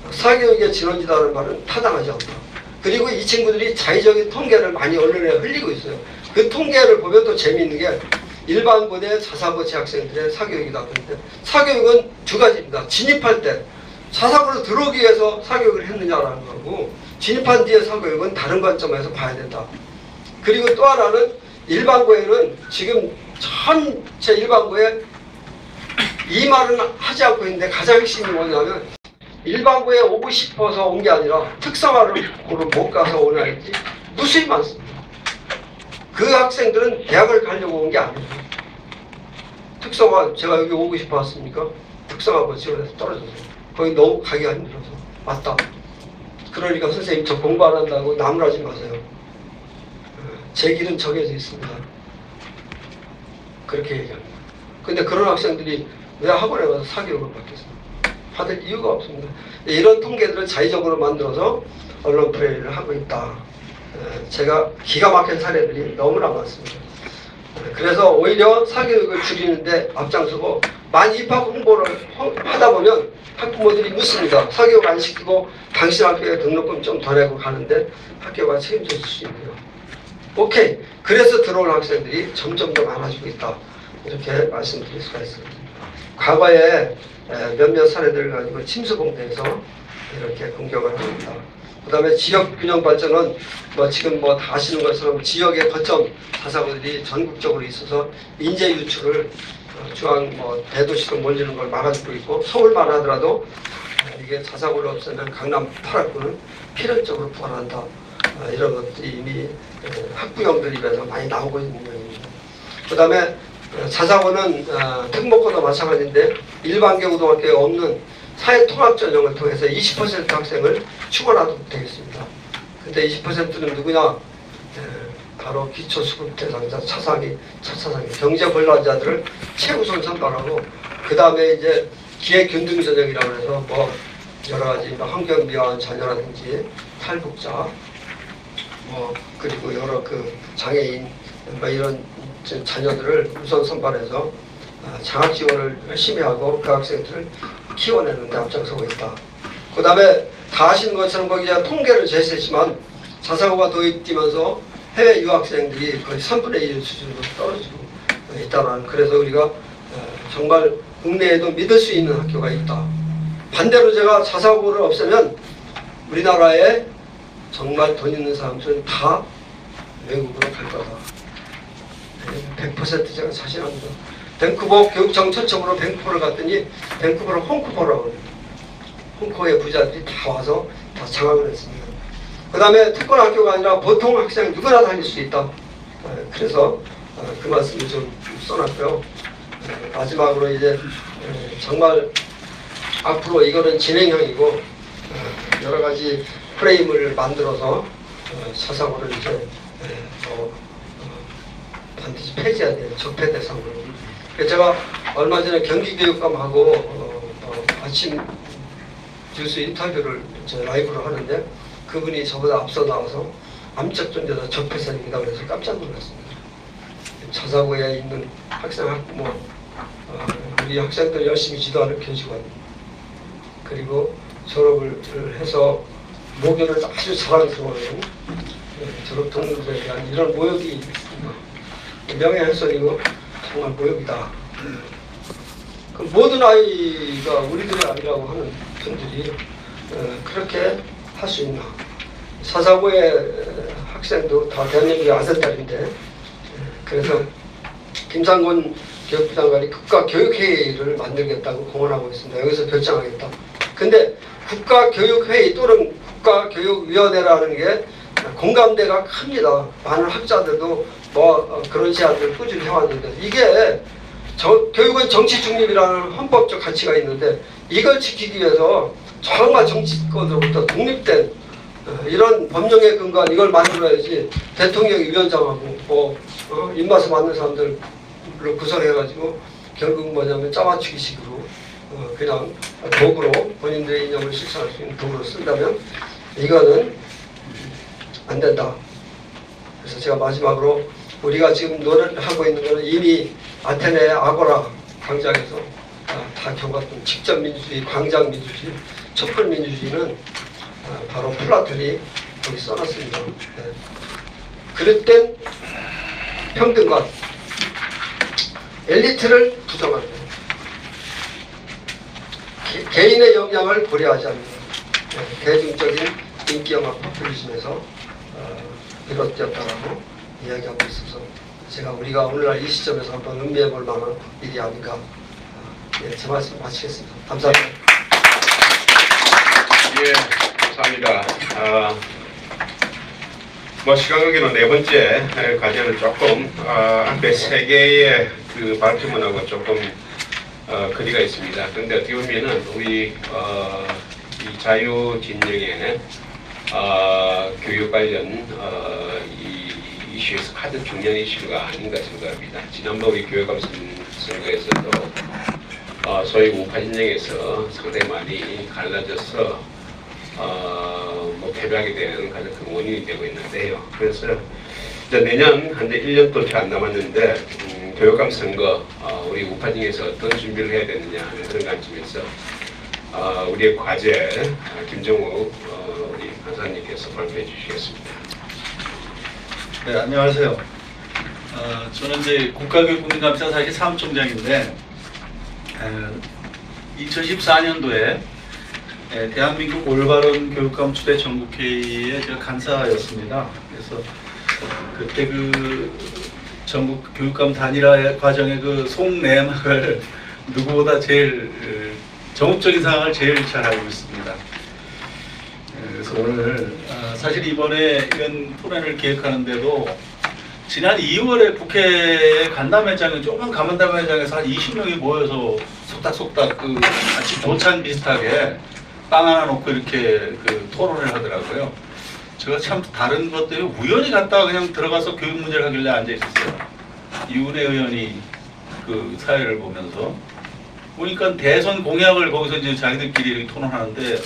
사교육의 진원지다는 말은 타당하지 않다. 그리고 이 친구들이 자의적인 통계를 많이 언론에 흘리고 있어요. 그 통계를 보면 또 재미있는 게 일반고 대 자사고 재학생들의 사교육이다. 그런데 사교육은 두 가지입니다. 진입할 때 자사고로 들어오기 위해서 사교육을 했느냐라는 거고, 진입한 뒤에 사교육은 다른 관점에서 봐야 된다. 그리고 또 하나는 일반고에는 지금 전체 일반고에 이 말은 하지 않고 있는데 가장 핵심이 뭐냐면 일반고에 오고 싶어서 온 게 아니라 특성화를 못 가서 오는 아이들이 무수히 많습니다. 그 학생들은 대학을 가려고 온 게 아니에요. 특성화, 제가 여기 오고 싶어 왔습니까? 특성화고 지원해서 떨어졌어요. 거기 너무 가기가 힘들어서. 맞다. 그러니까 선생님 저 공부 안 한다고 나무라지 마세요. 제 길은 정해져 있습니다. 그렇게 얘기합니다. 근데 그런 학생들이 왜 학원에 가서 사교육을 받겠습니까? 받을 이유가 없습니다. 이런 통계들을 자의적으로 만들어서 언론 플레이를 하고 있다. 제가 기가 막힌 사례들이 너무나 많습니다. 그래서 오히려 사교육을 줄이는데 앞장서고 많이 입학 홍보를 하다 보면 학부모들이 묻습니다. 사교육 안 시키고 당신 학교에 등록금 좀 더 내고 가는데 학교가 책임져 줄 수 있네요. 오케이. 그래서 들어온 학생들이 점점 더 많아지고 있다. 이렇게 말씀드릴 수가 있습니다. 과거에 몇몇 사례들을 가지고 침수봉대에서 이렇게 공격을 합니다. 그 다음에 지역균형 발전은 지금 다 아시는 것처럼 지역의 거점 자사고들이 전국적으로 있어서 인재 유출을 중앙 대도시로 몰리는 걸 막아주고 있고, 서울만 하더라도 이게 자사고를 없애면 강남 8학구는 필연적으로 부활한다. 이런 것들이 이미 학부형들 입에서 많이 나오고 있는 모양입니다. 그 다음에 자사고는 특목고도 마찬가지인데 일반계 고등학교에 없는 사회통합전형을 통해서 20% 학생을 추가라도 되겠습니다. 근데 20%는 누구냐? 바로 기초수급 대상자, 차상위, 차차상위, 경제곤란자들을 최우선 선발하고, 그 다음에 이제 기회균등전형이라고 해서 여러 가지 환경미화한 자녀라든지 탈북자, 그리고 여러 장애인, 이런 자녀들을 우선 선발해서 장학 지원을 열심히 하고 그 학생들을 키워내는 데 앞장서고 있다. 그 다음에 다 아시는 것처럼 거기 통계를 제시했지만 자사고가 도입되면서 해외 유학생들이 거의 3분의 1 수준으로 떨어지고 있다는, 그래서 우리가 정말 국내에도 믿을 수 있는 학교가 있다. 반대로 제가 자사고를 없애면 우리나라에 정말 돈 있는 사람들은 다 외국으로 갈 거다. 100% 제가 자신합니다. 밴쿠버 교육청 초청으로 밴쿠버를 갔더니 밴쿠버를 홍쿠버라고 합니다. 홍콩의 부자들이 다 와서 다 장학을 했습니다. 그 다음에 특권학교가 아니라 보통 학생 누구나 다닐 수 있다. 그래서 그 말씀을 좀 써놨고요. 마지막으로 이제 정말 앞으로 이거는 진행형이고 여러 가지 프레임을 만들어서 자사고를 이제 반드시 폐지해야 돼요. 적폐 대상으로. 제가 얼마 전에 경기교육감하고 아침 뉴스 인터뷰를 라이브로 하는데 그분이 저보다 앞서 나와서 암적 존재다 적폐선입니다. 그래서 깜짝 놀랐습니다. 자사고에 있는 학생 학부모, 우리 학생들 열심히 지도하는 교직원, 그리고 졸업을 해서 모교를 아주 자랑스러워하는 졸업 동료들에 대한 이런 모욕이 있습니다. 명예훼손이고 정말 모욕이다. 그 모든 아이가 우리들의 아이라고 하는 분들이 그렇게 할 수 있나? 사사고의 학생도 다 대한민국의 아들딸인데, 그래서 김상곤 교육부 장관이 국가교육회의를 만들겠다고 공언하고 있습니다. 여기서 결정하겠다. 근데 국가교육회의 또는 국가교육위원회라는 게 공감대가 큽니다. 많은 학자들도 그런 제안들을 꾸준히 해왔는데 이게 교육은 정치 중립이라는 헌법적 가치가 있는데 이걸 지키기 위해서 정말 정치권으로부터 독립된 이런 법령에 근거한 이걸 만들어야지 대통령이 위원장하고 입맛에 맞는 사람들로 구성해가지고 결국 뭐냐면 짜맞추기식으로 그냥 도구로 본인들의 이념을 실천할 수 있는 도구로 쓴다면 이거는 안 된다. 그래서 제가 마지막으로 우리가 지금 노래를 하고 있는 것은 이미 아테네 아고라 광장에서 다 겪었던 직접 민주주의, 광장 민주주의, 촛불 민주주의는 바로 플라톤이 거기 써놨습니다. 네. 그럴 땐 평등과 엘리트를 부정합니다. 개인의 역량을 고려하지 않는다. 네. 대중적인 인기영화 포퓰리즘에서 비롯되었다라고 이야기하고 있어서 제가 우리가 오늘날 이 시점에서 한번 음미해 볼 만한 일이 아닌가. 제 말씀 마치겠습니다. 감사합니다. 예, 감사합니다. 시간 관계로 네 번째 과제는 조금 앞에 세 개의 그 발표문하고 조금 거리가 있습니다. 그런데 어떻게 보면은 우리 이 자유 진영의 교육 관련 이 이슈에서 가장 중요한 이슈가 아닌가 생각합니다. 지난번 우리 교육감 선거에서도 소위 우파 진영에서 상당히 많이 갈라져서 패배하게 되는 가장 큰 원인이 되고 있는데요. 그래서 이제 내년 한데 1년도 채 안 남았는데 교육감 선거 우리 우파 진영에서 어떤 준비를 해야 되느냐 하는 그런 관점에서 우리의 과제 김정욱 우리 간사님께서 발표해 주시겠습니다. 네, 안녕하세요. 저는 이제 국가교육국민감사 사실 사무총장인데 2014년도에 대한민국 올바른 교육감 추대 전국회의의 제가 간사였습니다. 그래서 그때 그 전국 교육감 단일화 과정의 그 속내막을 누구보다 제일 정업적인 상황을 제일 잘 알고 있습니다. 그래서 오늘 사실 이번에 이런 토론을 기획하는데도 지난 2월에 국회 간담회장에 조그만 간담회장에서 한 20명이 모여서 속닥속닥 그 마치 조찬 비슷하게 빵 하나 놓고 이렇게 그 토론을 하더라고요. 제가 참 다른 것 때문에 우연히 갔다가 그냥 들어가서 교육 문제를 하길래 앉아 있었어요. 이은혜 의원이 그 사회를 보면서 보니까 대선 공약을 거기서 이제 자기들끼리 이렇게 토론하는데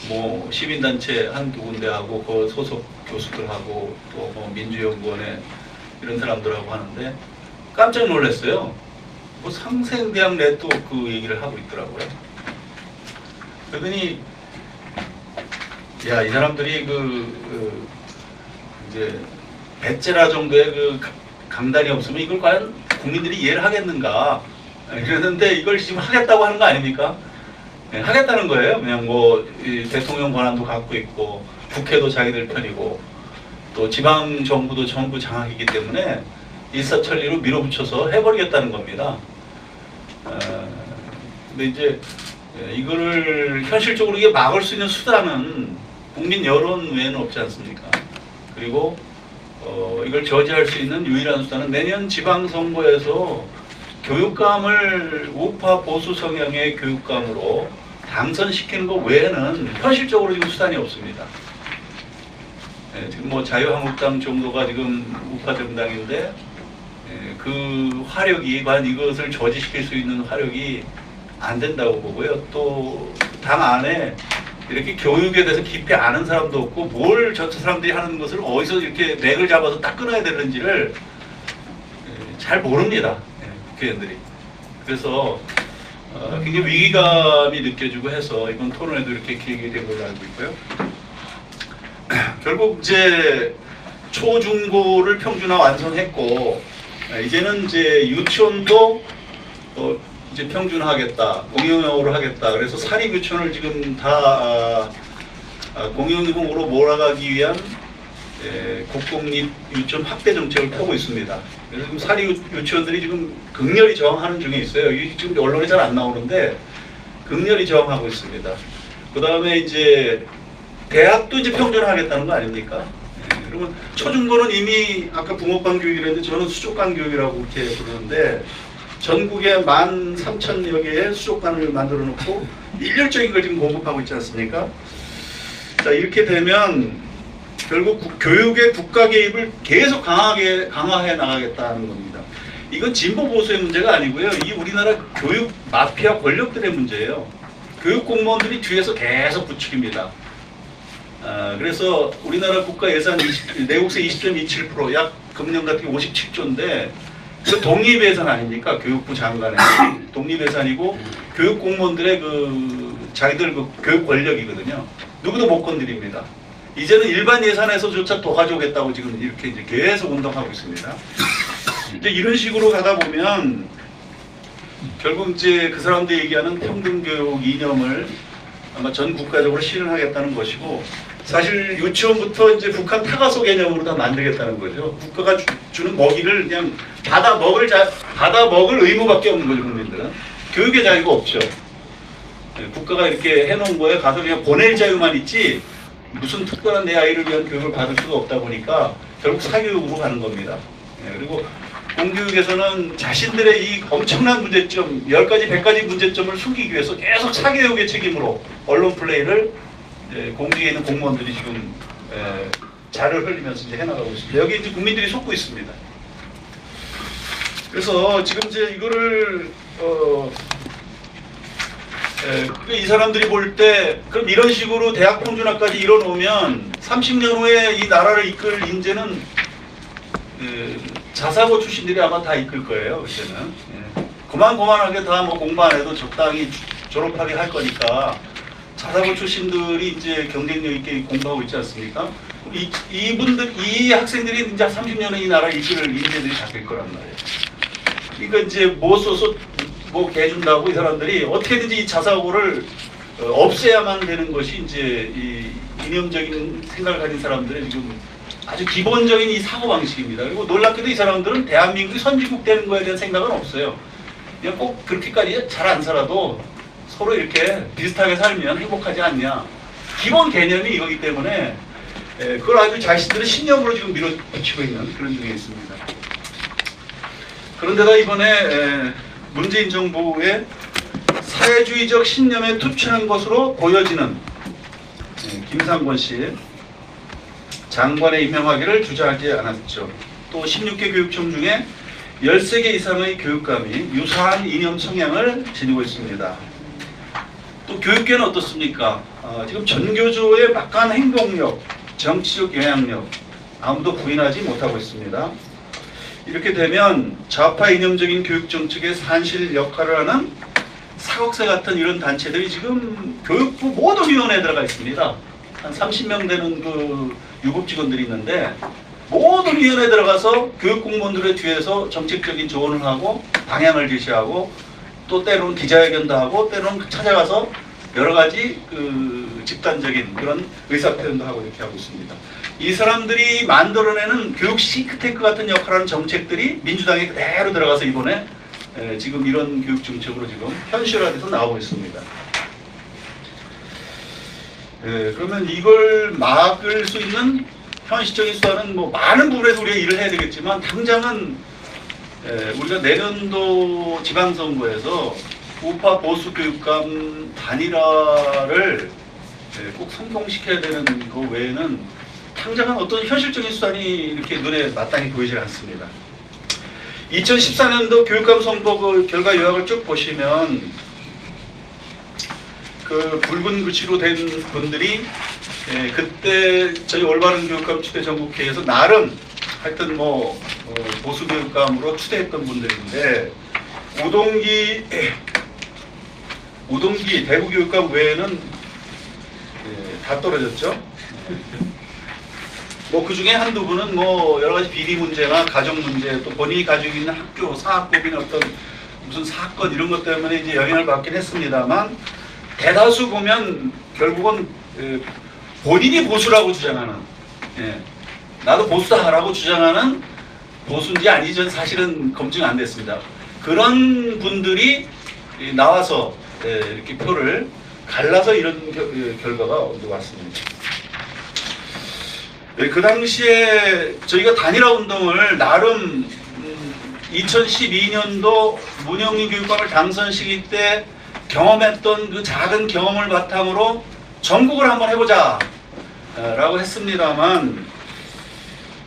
뭐 시민단체 한두 군데하고 그 소속 교수들하고 또 뭐 민주연구원에 이런 사람들하고 하는데 깜짝 놀랐어요. 뭐 상생대학 내 또 그 얘기를 하고 있더라고요. 그러더니 야, 이 사람들이 이제 배째라 정도의 그 강단이 없으면 이걸 과연 국민들이 이해를 하겠는가? 그랬는데 이걸 지금 하겠다고 하는 거 아닙니까? 네, 하겠다는 거예요. 그냥 뭐 대통령 권한도 갖고 있고 국회도 자기들 편이고 또 지방 정부도 전부 장악이기 때문에 일사천리로 밀어붙여서 해버리겠다는 겁니다. 근데 이제 이거를 현실적으로 이게 막을 수 있는 수단은 국민 여론 외에는 없지 않습니까? 그리고 이걸 저지할 수 있는 유일한 수단은 내년 지방선거에서 교육감을 우파 보수 성향의 교육감으로 당선시키는 것 외에는 현실적으로 지금 수단이 없습니다. 네, 지금 뭐 자유한국당 정도가 지금 우파 정당인데 그 화력이 과연 이것을 저지시킬 수 있는 화력이 안 된다고 보고요. 또 당 안에 이렇게 교육에 대해서 깊이 아는 사람도 없고 뭘 저 사람들이 하는 것을 어디서 이렇게 맥을 잡아서 딱 끊어야 되는지를 잘 모릅니다. 국회의원들이. 그래서 굉장히 위기감이 느껴지고 해서 이번 토론에도 이렇게 기획이 된 걸로 알고 있고요. 결국 이제 초중고를 평준화 완성했고 이제는 이제 유치원도 이제 평준화하겠다, 공용형으로 하겠다. 그래서 사립 유치원을 지금 다 공용형으로 몰아가기 위한 국공립 유치원 확대 정책을 펴고 있습니다. 그래서 지금 사립 유치원들이 지금 극렬히 저항하는 중에 있어요. 이게 지금 언론에 잘 안 나오는데 극렬히 저항하고 있습니다. 그 다음에 이제 대학도 이제 평준화하겠다는 거 아닙니까? 그러면 초중고는 이미 아까 붕어빵 교육이라는데 저는 수족관 교육이라고 이렇게 부르는데 전국에 13,000여 개의 수족관을 만들어 놓고 일률적인 걸 지금 공급하고 있지 않습니까? 자, 이렇게 되면 결국 교육의 국가 개입을 계속 강화해 나가겠다는 겁니다. 이건 진보 보수의 문제가 아니고요. 이 우리나라 교육 마피아 권력들의 문제예요. 교육 공무원들이 뒤에서 계속 부추깁니다. 그래서 우리나라 국가 예산 내국세 20.27% 약 금년 같은 게 57조인데 그 독립 예산 아닙니까? 교육부 장관의 독립 예산이고 교육 공무원들의 자기들 교육 권력이거든요. 누구도 못 건드립니다. 이제는 일반 예산에서조차 더 가져오겠다고 지금 이렇게 이제 계속 운동하고 있습니다. 이제 이런 식으로 가다 보면 결국 이제 그 사람들이 얘기하는 평등교육 이념을 아마 전 국가적으로 실현하겠다는 것이고 사실 유치원부터 이제 북한 타가소 개념으로 다 만들겠다는 거죠. 국가가 주는 먹이를 그냥 받아 먹을 의무밖에 없는 거죠, 국민들은. 교육의 자유가 없죠. 국가가 이렇게 해놓은 거에 가서 그냥 보낼 자유만 있지 무슨 특별한 내 아이를 위한 교육을 받을 수가 없다 보니까 결국 사교육으로 가는 겁니다. 그리고 공교육에서는 자신들의 이 엄청난 문제점, 10가지, 100가지 문제점을 숨기기 위해서 계속 사교육의 책임으로 언론 플레이를 공직에 있는 공무원들이 지금 자를 흘리면서 이제 해나가고 있습니다. 여기 이제 국민들이 속고 있습니다. 그래서 지금 이제 이거를 이 사람들이 볼 때 그럼 이런 식으로 대학 평준화까지 이뤄놓으면 30년 후에 이 나라를 이끌 인재는 자사고 출신들이 아마 다 이끌 거예요. 그때는 그만하게 다 뭐 공부 안 해도 적당히 졸업하게 할 거니까 자사고 출신들이 이제 경쟁력 있게 공부하고 있지 않습니까? 이 학생들이 이제 30년에 이 나라를 이끌 인재들이 다 될 거란 말이에요. 그러니까 이제 뭐 써서 뭐 개준다고 이 사람들이 어떻게든지 이 자사고를 없애야만 되는 것이 이제 이 이념적인 생각을 가진 사람들의 지금 아주 기본적인 이 사고방식입니다. 그리고 놀랍게도 이 사람들은 대한민국이 선진국 되는 거에 대한 생각은 없어요. 그냥 꼭 그렇게까지 잘 안 살아도 서로 이렇게 비슷하게 살면 행복하지 않냐. 기본 개념이 이거기 때문에 그걸 아주 자신들의 신념으로 지금 밀어붙이고 있는 그런 중에 있습니다. 그런데다 이번에 문재인 정부의 사회주의적 신념에 투철한 것으로 보여지는 김상권 씨 장관에 임명하기를 주저하지 않았죠. 또 16개 교육청 중에 13개 이상의 교육감이 유사한 이념 성향을 지니고 있습니다. 또 교육계는 어떻습니까? 지금 전교조의 막강한 행동력, 정치적 영향력 아무도 부인하지 못하고 있습니다. 이렇게 되면 좌파 이념적인 교육정책의 산실 역할을 하는 사국세 같은 이런 단체들이 지금 교육부 모든 위원회에 들어가 있습니다. 한 30명 되는 그 유급직원들이 있는데 모든 위원회에 들어가서 교육공무원들의 뒤에서 정책적인 조언을 하고 방향을 제시하고 또 때로는 기자회견도 하고 때로는 찾아가서 여러 가지 그 집단적인 그런 의사표현도 하고 이렇게 하고 있습니다. 이 사람들이 만들어내는 교육 싱크탱크 같은 역할을 하는 정책들이 민주당에 그대로 들어가서 이번에 지금 이런 교육 정책으로 지금 현실화돼서 나오고 있습니다. 그러면 이걸 막을 수 있는 현실적인 수단은 뭐 많은 부분에서 우리가 일을 해야 되겠지만 당장은 우리가 내년도 지방선거에서 우파 보수 교육감 단일화를 꼭 성공시켜야 되는 거 외에는 당장은 어떤 현실적인 수단이 이렇게 눈에 마땅히 보이질 않습니다. 2014년도 교육감 선거 그 결과 요약을 쭉 보시면 그 붉은 글씨로 된 분들이 그때 저희 올바른 교육감 추대 전국회의에서 나름 하여튼 뭐 보수 교육감으로 추대했던 분들인데 우동기 대구 교육감 외에는 다 떨어졌죠. 뭐 그 중에 한두 분은 뭐 여러 가지 비리 문제나 가정 문제 또 본인이 가지고 있는 학교 사학법이나 어떤 무슨 사건 이런 것 때문에 이제 영향을 받긴 했습니다만 대다수 보면 결국은 본인이 보수라고 주장하는 나도 보수다라고 주장하는 보수인지 아닌지 사실은 검증 안 됐습니다. 그런 분들이 나와서 이렇게 표를 갈라서 이런 결과가 왔습니다. 그 당시에 저희가 단일화 운동을 나름 2012년도 문영리 교육감을 당선시킬 때 경험했던 그 작은 경험을 바탕으로 전국을 한번 해보자 라고 했습니다만,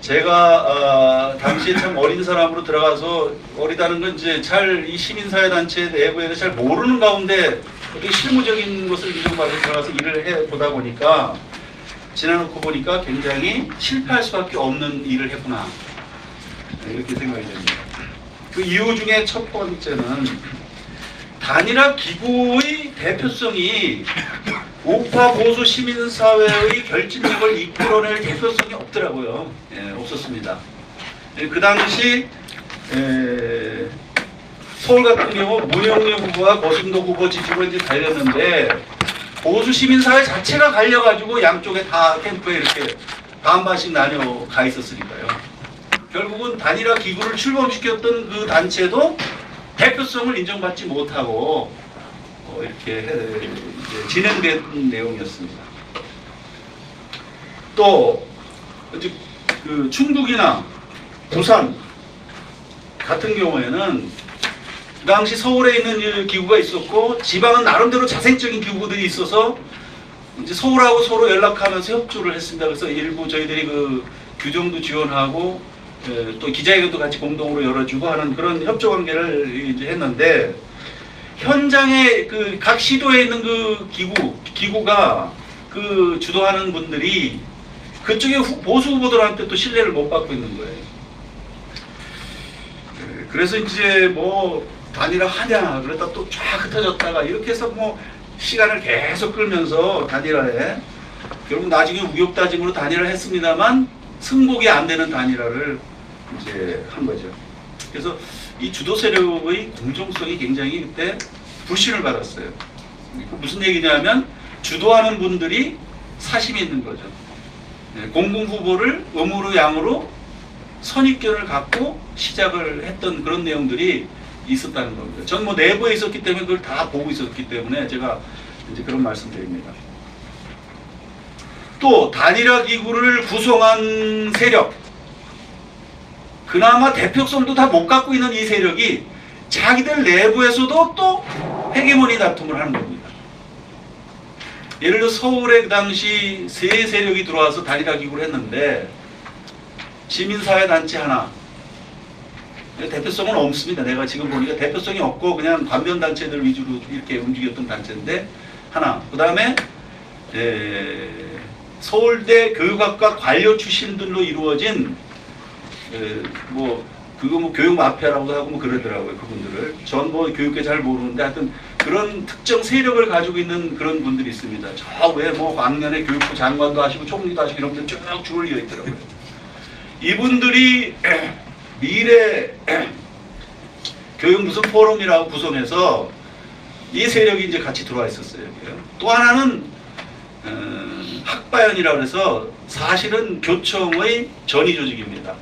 제가 당시에 참 어린 사람으로 들어가서, 어리다는 건 이제 잘 이 시민사회단체 내부에서 잘 모르는 가운데 어떻게 실무적인 것을 인정받아 들어가서 일을 해보다 보니까, 지나놓고 보니까 굉장히 실패할 수밖에 없는 일을 했구나, 이렇게 생각이 됩니다. 그 이유 중에 첫 번째는 단일화 기구의 대표성이 우파 보수 시민사회의 결집력을 이끌어낼 대표성이 없더라고요. 없었습니다. 그 당시 서울 같은 경우 문영래 후보와 고승도 후보 지지로 이제 달렸는데, 보수 시민사회 자체가 갈려가지고 양쪽에 다 캠프에 이렇게 반반씩 나뉘어 가 있었으니까요. 결국은 단일화 기구를 출범시켰던 그 단체도 대표성을 인정받지 못하고 이렇게 진행된 내용이었습니다. 또 이제 그 충북이나 부산 같은 경우에는 그 당시 서울에 있는 기구가 있었고, 지방은 나름대로 자생적인 기구들이 있어서 이제 서울하고 서로 연락하면서 협조를 했습니다. 그래서 일부 저희들이 그 규정도 지원하고 또 기자회견도 같이 공동으로 열어주고 하는 그런 협조 관계를 이제 했는데, 현장에 그 각 시도에 있는 그 기구가 그 주도하는 분들이 그쪽에 보수 후보들한테 또 신뢰를 못 받고 있는 거예요. 그래서 이제 뭐 단일화 하냐 그러다 또 쫙 흩어졌다가 이렇게 해서 뭐 시간을 계속 끌면서 단일화에 결국 나중에 우욕다짐으로 단일화를 했습니다만 승복이 안 되는 단일화를 이제 한 거죠. 그래서 이 주도 세력의 공정성이 굉장히 그때 불신을 받았어요. 무슨 얘기냐면 주도하는 분들이 사심이 있는 거죠. 공공 후보를 음으로 양으로 선입견을 갖고 시작을 했던 그런 내용들이 있었다는 겁니다. 전 뭐 내부에 있었기 때문에 그걸 다 보고 있었기 때문에 제가 이제 그런 말씀드립니다. 또 단일화 기구를 구성한 세력, 그나마 대표성도 다 못 갖고 있는 이 세력이 자기들 내부에서도 또 헤게모니 다툼을 하는 겁니다. 예를 들어 서울에 그 당시 세 세력이 들어와서 단일화 기구를 했는데, 시민사회단체 하나, 대표성은 없습니다. 내가 지금 보니까 대표성이 없고 그냥 관변단체들 위주로 이렇게 움직였던 단체인데 하나, 그 다음에 서울대 교육학과 관료 출신들로 이루어진 뭐 그거 뭐 교육 마피아라고 하고 뭐 그러더라고요. 그분들을 전 뭐 교육계 잘 모르는데 하여튼 그런 특정 세력을 가지고 있는 그런 분들이 있습니다. 저 왜 뭐 왕년에 교육부 장관도 하시고 총리도 하시고 이런 분들 쭉 줄을 이어 있더라고요. 이분들이 미래 교육 무슨 포럼이라고 구성해서 이 세력이 이제 같이 들어와 있었어요. 또 하나는 학바연이라고 해서 사실은 교청의 전위 조직입니다.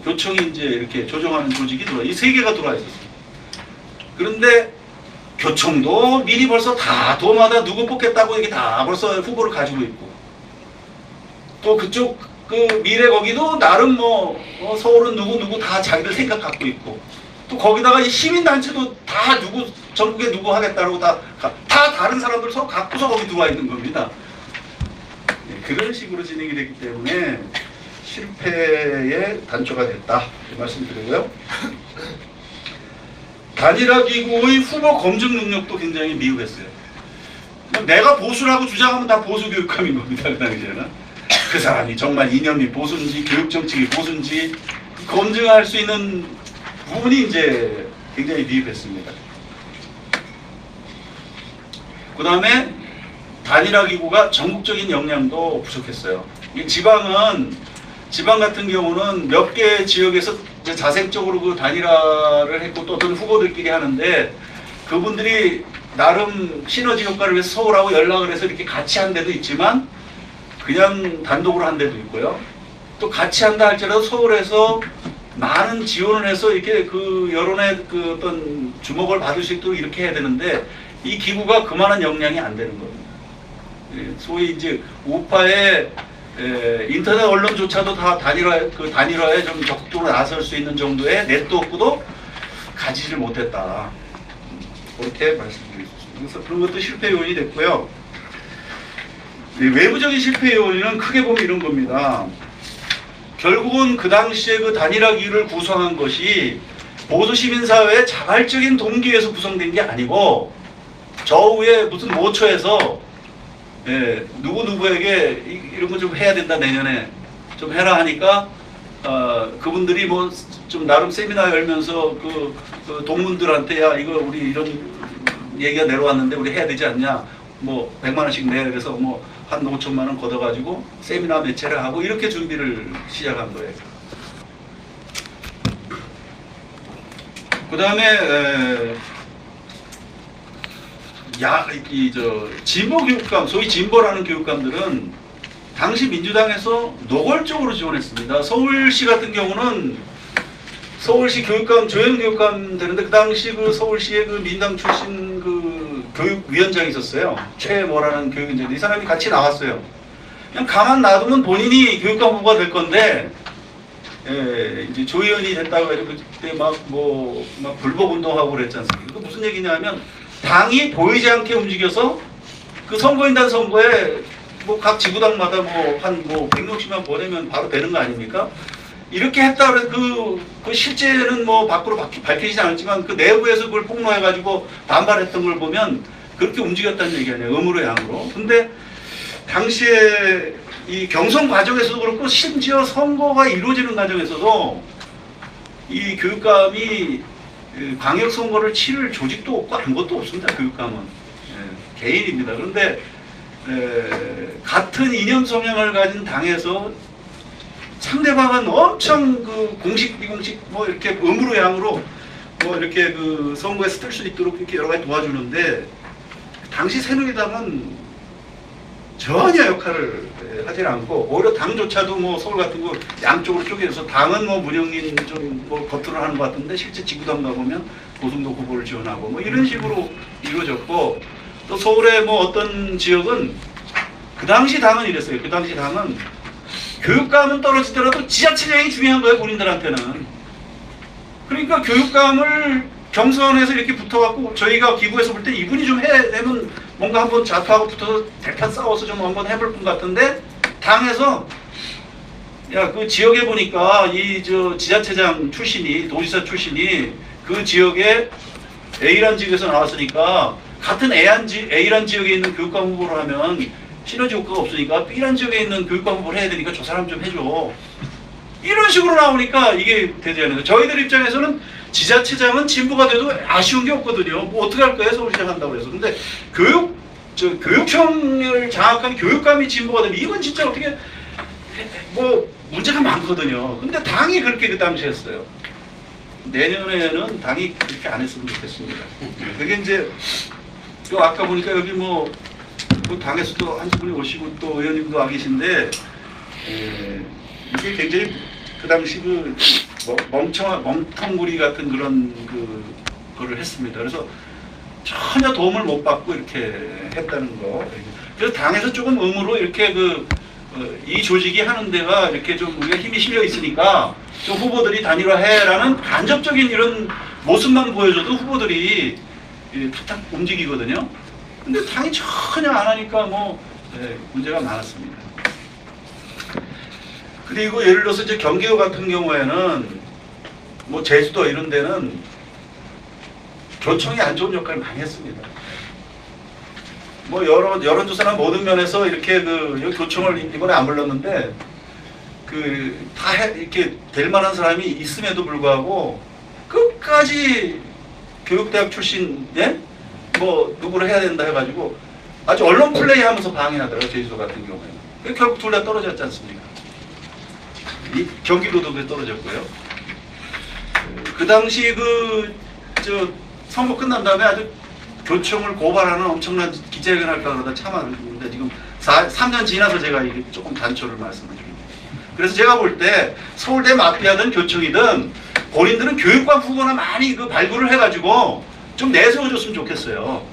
교청이 이제 이렇게 조정하는 조직이 들어와, 이 세 개가 들어와 있었어요. 그런데 교청도 미리 벌써 다 도마다 누구 뽑겠다고 이게 다 벌써 후보를 가지고 있고, 또 그쪽 그 미래 거기도 나름 뭐 서울은 누구 다 자기들 생각 갖고 있고, 또 거기다가 이 시민단체도 다 누구 전국에 누구 하겠다고 다 다른 사람들 서로 갖고서 거기 들어와 있는 겁니다. 그런 식으로 진행이 됐기 때문에 실패의 단초가 됐다 말씀드리고요. 단일화 기구의 후보 검증 능력도 굉장히 미흡했어요. 내가 보수라고 주장하면 다 보수 교육감인 겁니다. 그 당시에는 그 사람이 정말 이념이 보수인지 교육정책이 보수인지 검증할 수 있는 부분이 이제 굉장히 미흡했습니다. 그 다음에 단일화 기구가 전국적인 역량도 부족했어요. 지방 같은 경우는 몇 개 지역에서 이제 자생적으로 그 단일화를 했고 또 어떤 후보들끼리 하는데, 그분들이 나름 시너지 효과를 위해서 서울하고 연락을 해서 이렇게 같이 한 데도 있지만 그냥 단독으로 한 데도 있고요. 또 같이 한다 할지라도 서울에서 많은 지원을 해서 이렇게 그 여론의 그 어떤 주목을 받을 수 있도록 이렇게 해야 되는데 이 기구가 그만한 역량이 안 되는 겁니다. 소위 이제 우파의 인터넷 언론조차도 다 단일화에 좀 적극적으로 나설 수 있는 정도의 네트워크도 가지질 못했다. 그렇게 말씀드리겠습니다. 그래서 그런 것도 실패 요인이 됐고요. 외부적인 실패 요인은 크게 보면 이런 겁니다. 결국은 그 당시에 그 단일화 기구를 구성한 것이 보수 시민사회의 자발적인 동기에서 구성된 게 아니고 저우에 무슨 모처에서 누구에게 이런 거 좀 해야 된다, 내년에 좀 해라 하니까 그분들이 뭐 좀 나름 세미나 열면서 그 동문들한테 야 이거 우리 이런 얘기가 내려왔는데 우리 해야 되지 않냐, 뭐 100만 원씩 내, 그래서 뭐 한 5천만 원 걷어가지고 세미나 매체를 하고 이렇게 준비를 시작한 거예요. 그 다음에 진보 교육감, 소위 진보라는 교육감들은 당시 민주당에서 노골적으로 지원했습니다. 서울시 같은 경우는 서울시 교육감, 조현 교육감 되는데 그 당시 그 서울시의 그 민당 출신 그 교육위원장이 있었어요. 최뭐라는 교육위원장. 이 사람이 같이 나왔어요. 그냥 가만 놔두면 본인이 교육감 후보가 될 건데, 이제 조 의원이 됐다고 해서 그때 막 불복 운동하고 그랬지 않습니까? 그 무슨 얘기냐면 당이 보이지 않게 움직여서 그 선거인단 선거에 뭐 각 지구당마다 한 160만 보내면 바로 되는 거 아닙니까? 이렇게 했다 그래서 그 실제는 뭐 밖으로 밝히지 않았지만 그 내부에서 그걸 폭로해가지고 반발했던 걸 보면 그렇게 움직였다는 얘기 아니에요. 음으로 양으로. 근데 당시에 이 경선 과정에서도 그렇고 심지어 선거가 이루어지는 과정에서도 이 교육감이 광역 선거를 치를 조직도 없고 아무것도 없습니다. 교육감은 개인입니다. 그런데 같은 이념 성향을 가진 당에서 상대방은 엄청 그 공식 비공식 뭐 이렇게 음으로 양으로 뭐 이렇게 그 선거에 쓸 수 있도록 이렇게 여러 가지 도와주는데 당시 새누리당은 전혀 역할을 하지 않고 오히려 당조차도 뭐 서울 같은 거 양쪽으로 쪼개서 당은 뭐 문영민 좀 뭐 겉으로 하는 것 같은데 실제 지구당 가보면 고승도 후보를 지원하고 뭐 이런 식으로 이루어졌고 또 서울의 뭐 어떤 지역은 그 당시 당은 이랬어요. 그 당시 당은 교육감은 떨어지더라도 지자체장이 중요한 거예요, 본인들한테는. 그러니까 교육감을 경선에서 이렇게 붙어갖고 저희가 기부해서 볼 때 이분이 좀 해내면 뭔가 한번 좌파하고 붙어서 대판 싸워서 좀 한번 해볼 분 같은데 당에서 야, 그 지역에 보니까 이 지자체장 출신이, 도지사 출신이 그 지역에 A란 지역에서 나왔으니까 같은 A란 지역에 있는 교육감 후보를 하면 시너지 효과가 없으니까 B란 지역에 있는 교육감 후보를 해야 되니까 저 사람 좀 해줘. 이런 식으로 나오니까 이게 되지 않아요. 저희들 입장에서는 지자체장은 진보가 돼도 아쉬운 게 없거든요. 뭐 어떻게 할 거예요? 서울시장 한다고 해서. 근데 교육청을 장악한 교육감이 진보가 되면 이건 진짜 어떻게 뭐 문제가 많거든요. 근데 당이 그렇게 그 당시 했어요. 내년에는 당이 그렇게 안 했으면 좋겠습니다. 그게 이제 아까 보니까 여기 뭐 당에서도 한 분이 오시고 또 의원님도 와 계신데 이게 굉장히 그 당시 그 멍텅구리 같은 그런 그거를 했습니다. 그래서 전혀 도움을 못 받고 이렇게 했다는 거. 그래서 당에서 조금 의무로 이렇게 이 조직이 하는 데가 이렇게 좀 우리가 힘이 실려 있으니까 좀 후보들이 단일화해라는 간접적인 이런 모습만 보여줘도 후보들이 탁탁 움직이거든요. 근데 당이 전혀 안 하니까 문제가 많았습니다. 그리고 예를 들어서 이제 경기도 같은 경우에는 뭐 제주도 이런 데는 교청이 안 좋은 역할을 많이 했습니다. 뭐 여론조사나 모든 면에서 이렇게 여기 교청을 이번에 안 불렀는데 이렇게 될 만한 사람이 있음에도 불구하고 끝까지 교육대학 출신 뭐 누구를 해야 된다 해가지고 아주 언론 플레이하면서 방해하더라고요. 제주도 같은 경우에는. 결국 둘 다 떨어졌지 않습니까? 경기도도 그게 떨어졌고요. 그 당시 선거 끝난 다음에 아주 교청을 고발하는 엄청난 기자회견 할까 그러다 참았는데 지금 3년 지나서 제가 이게 조금 단초를 말씀을 드립니다. 그래서 제가 볼 때 서울대 마피아든 교총이든 본인들은 교육감 후보나 많이 그 발굴을 해가지고 좀 내세워줬으면 좋겠어요.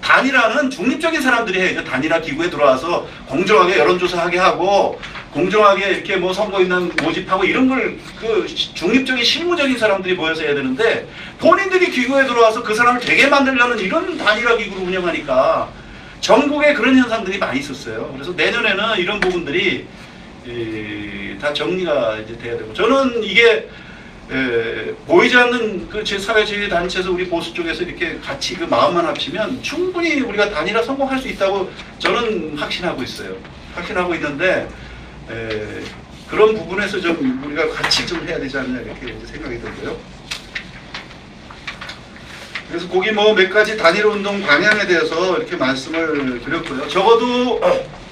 단일화는 중립적인 사람들이 해야죠. 단일화 기구에 들어와서 공정하게 여론조사하게 하고 공정하게 이렇게 뭐 선거인단 모집하고 이런 걸 그 중립적인 실무적인 사람들이 모여서 해야 되는데 본인들이 기구에 들어와서 그 사람을 되게 만들려는 이런 단일화 기구를 운영하니까 전국에 그런 현상들이 많이 있었어요. 그래서 내년에는 이런 부분들이 다 정리가 이제 돼야 되고 저는 이게 보이지 않는 그 사회주의 단체에서 우리 보수 쪽에서 이렇게 같이 그 마음만 합치면 충분히 우리가 단일화 성공할 수 있다고 저는 확신하고 있어요. 확신하고 있는데 그런 부분에서 좀 우리가 같이 좀 해야 되지 않나 이렇게 이제 생각이 들고요. 그래서 거기 뭐 몇 가지 단일화 운동 방향에 대해서 이렇게 말씀을 드렸고요. 적어도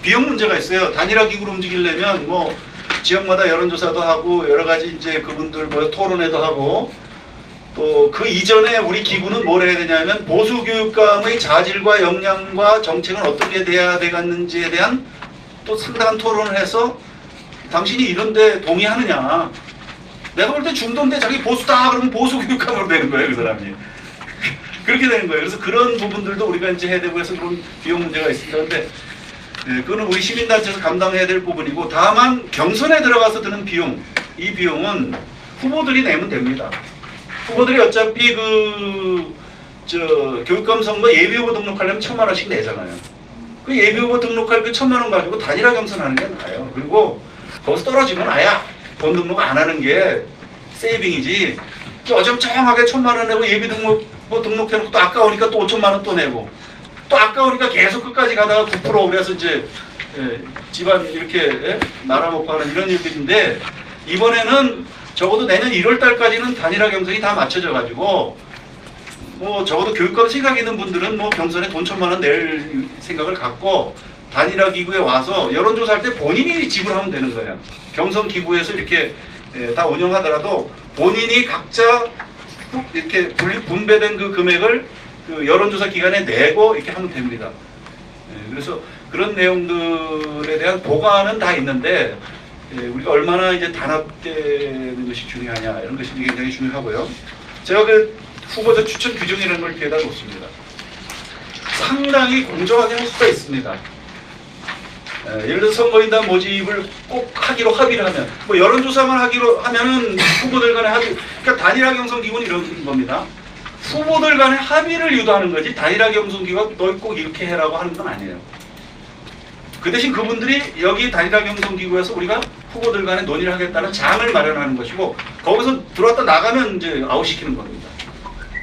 비용 문제가 있어요. 단일화 기구로 움직이려면 뭐 지역마다 여론조사도 하고 여러 가지 이제 그분들 뭐 토론회도 하고 또 그 이전에 우리 기구는 뭘 해야 되냐면 보수 교육감의 자질과 역량과 정책은 어떻게 돼야 되겠는지에 대한 또 상당한 토론을 해서 당신이 이런데 동의하느냐. 내가 볼 때 중도인데 자기 보수다 그러면 보수 교육감으로 되는 거예요, 그 사람이. 그렇게 되는 거예요. 그래서 그런 부분들도 우리가 이제 해야 되고 해서 그런 비용 문제가 있습니다. 근데 그거는 우리 시민단체에서 감당해야 될 부분이고 다만 경선에 들어가서 드는 비용, 이 비용은 후보들이 내면 됩니다. 후보들이 어차피 교육감 선거 예비후보 등록하려면 1,000만 원씩 내잖아요. 그 예비후보 등록할 그 1,000만 원 가지고 단일화 경선하는 게 나아요. 그리고 거기서 떨어지면 아야 본 등록 안 하는 게 세이빙이지. 어정쩡하게 1,000만 원 내고 예비 등록해놓고 또 아까우니까 또 5,000만 원 또 내고 또 아까우니까 계속 끝까지 가다가 9% 그래서 이제 집안 이렇게 말아먹고 하는 이런 일들인데 이번에는 적어도 내년 1월 달까지는 단일화 경선이 다 맞춰져 가지고 뭐 적어도 교육감 생각 있는 분들은 뭐 경선에 돈 1,000만 원 낼 생각을 갖고 단일화 기구에 와서 여론조사할 때 본인이 지불하면 되는 거예요. 경선 기구에서 이렇게 다 운영하더라도 본인이 각자 이렇게 분배된 그 금액을 그 여론조사 기간에 내고 이렇게 하면 됩니다. 그래서 그런 내용들에 대한 보관은 다 있는데 우리가 얼마나 이제 단합되는 것이 중요하냐 이런 것이 굉장히 중요하고요. 제가 그 후보자 추천 규정이라는 걸 뒤에다 놓습니다. 상당히 공정하게 할 수가 있습니다. 예를 들어 선거인단 모집을 꼭 하기로 합의를 하면 뭐 여론조사만 하기로 하면은 후보들 간의 합의 그러니까 단일화 경선 기구는 이런 겁니다. 후보들 간의 합의를 유도하는 거지 단일화 경선 기구가 너 꼭 이렇게 해라고 하는 건 아니에요. 그 대신 그분들이 여기 단일화 경선 기구에서 우리가 후보들 간에 논의를 하겠다는 장을 마련하는 것이고 거기서 들어왔다 나가면 이제 아웃시키는 겁니다.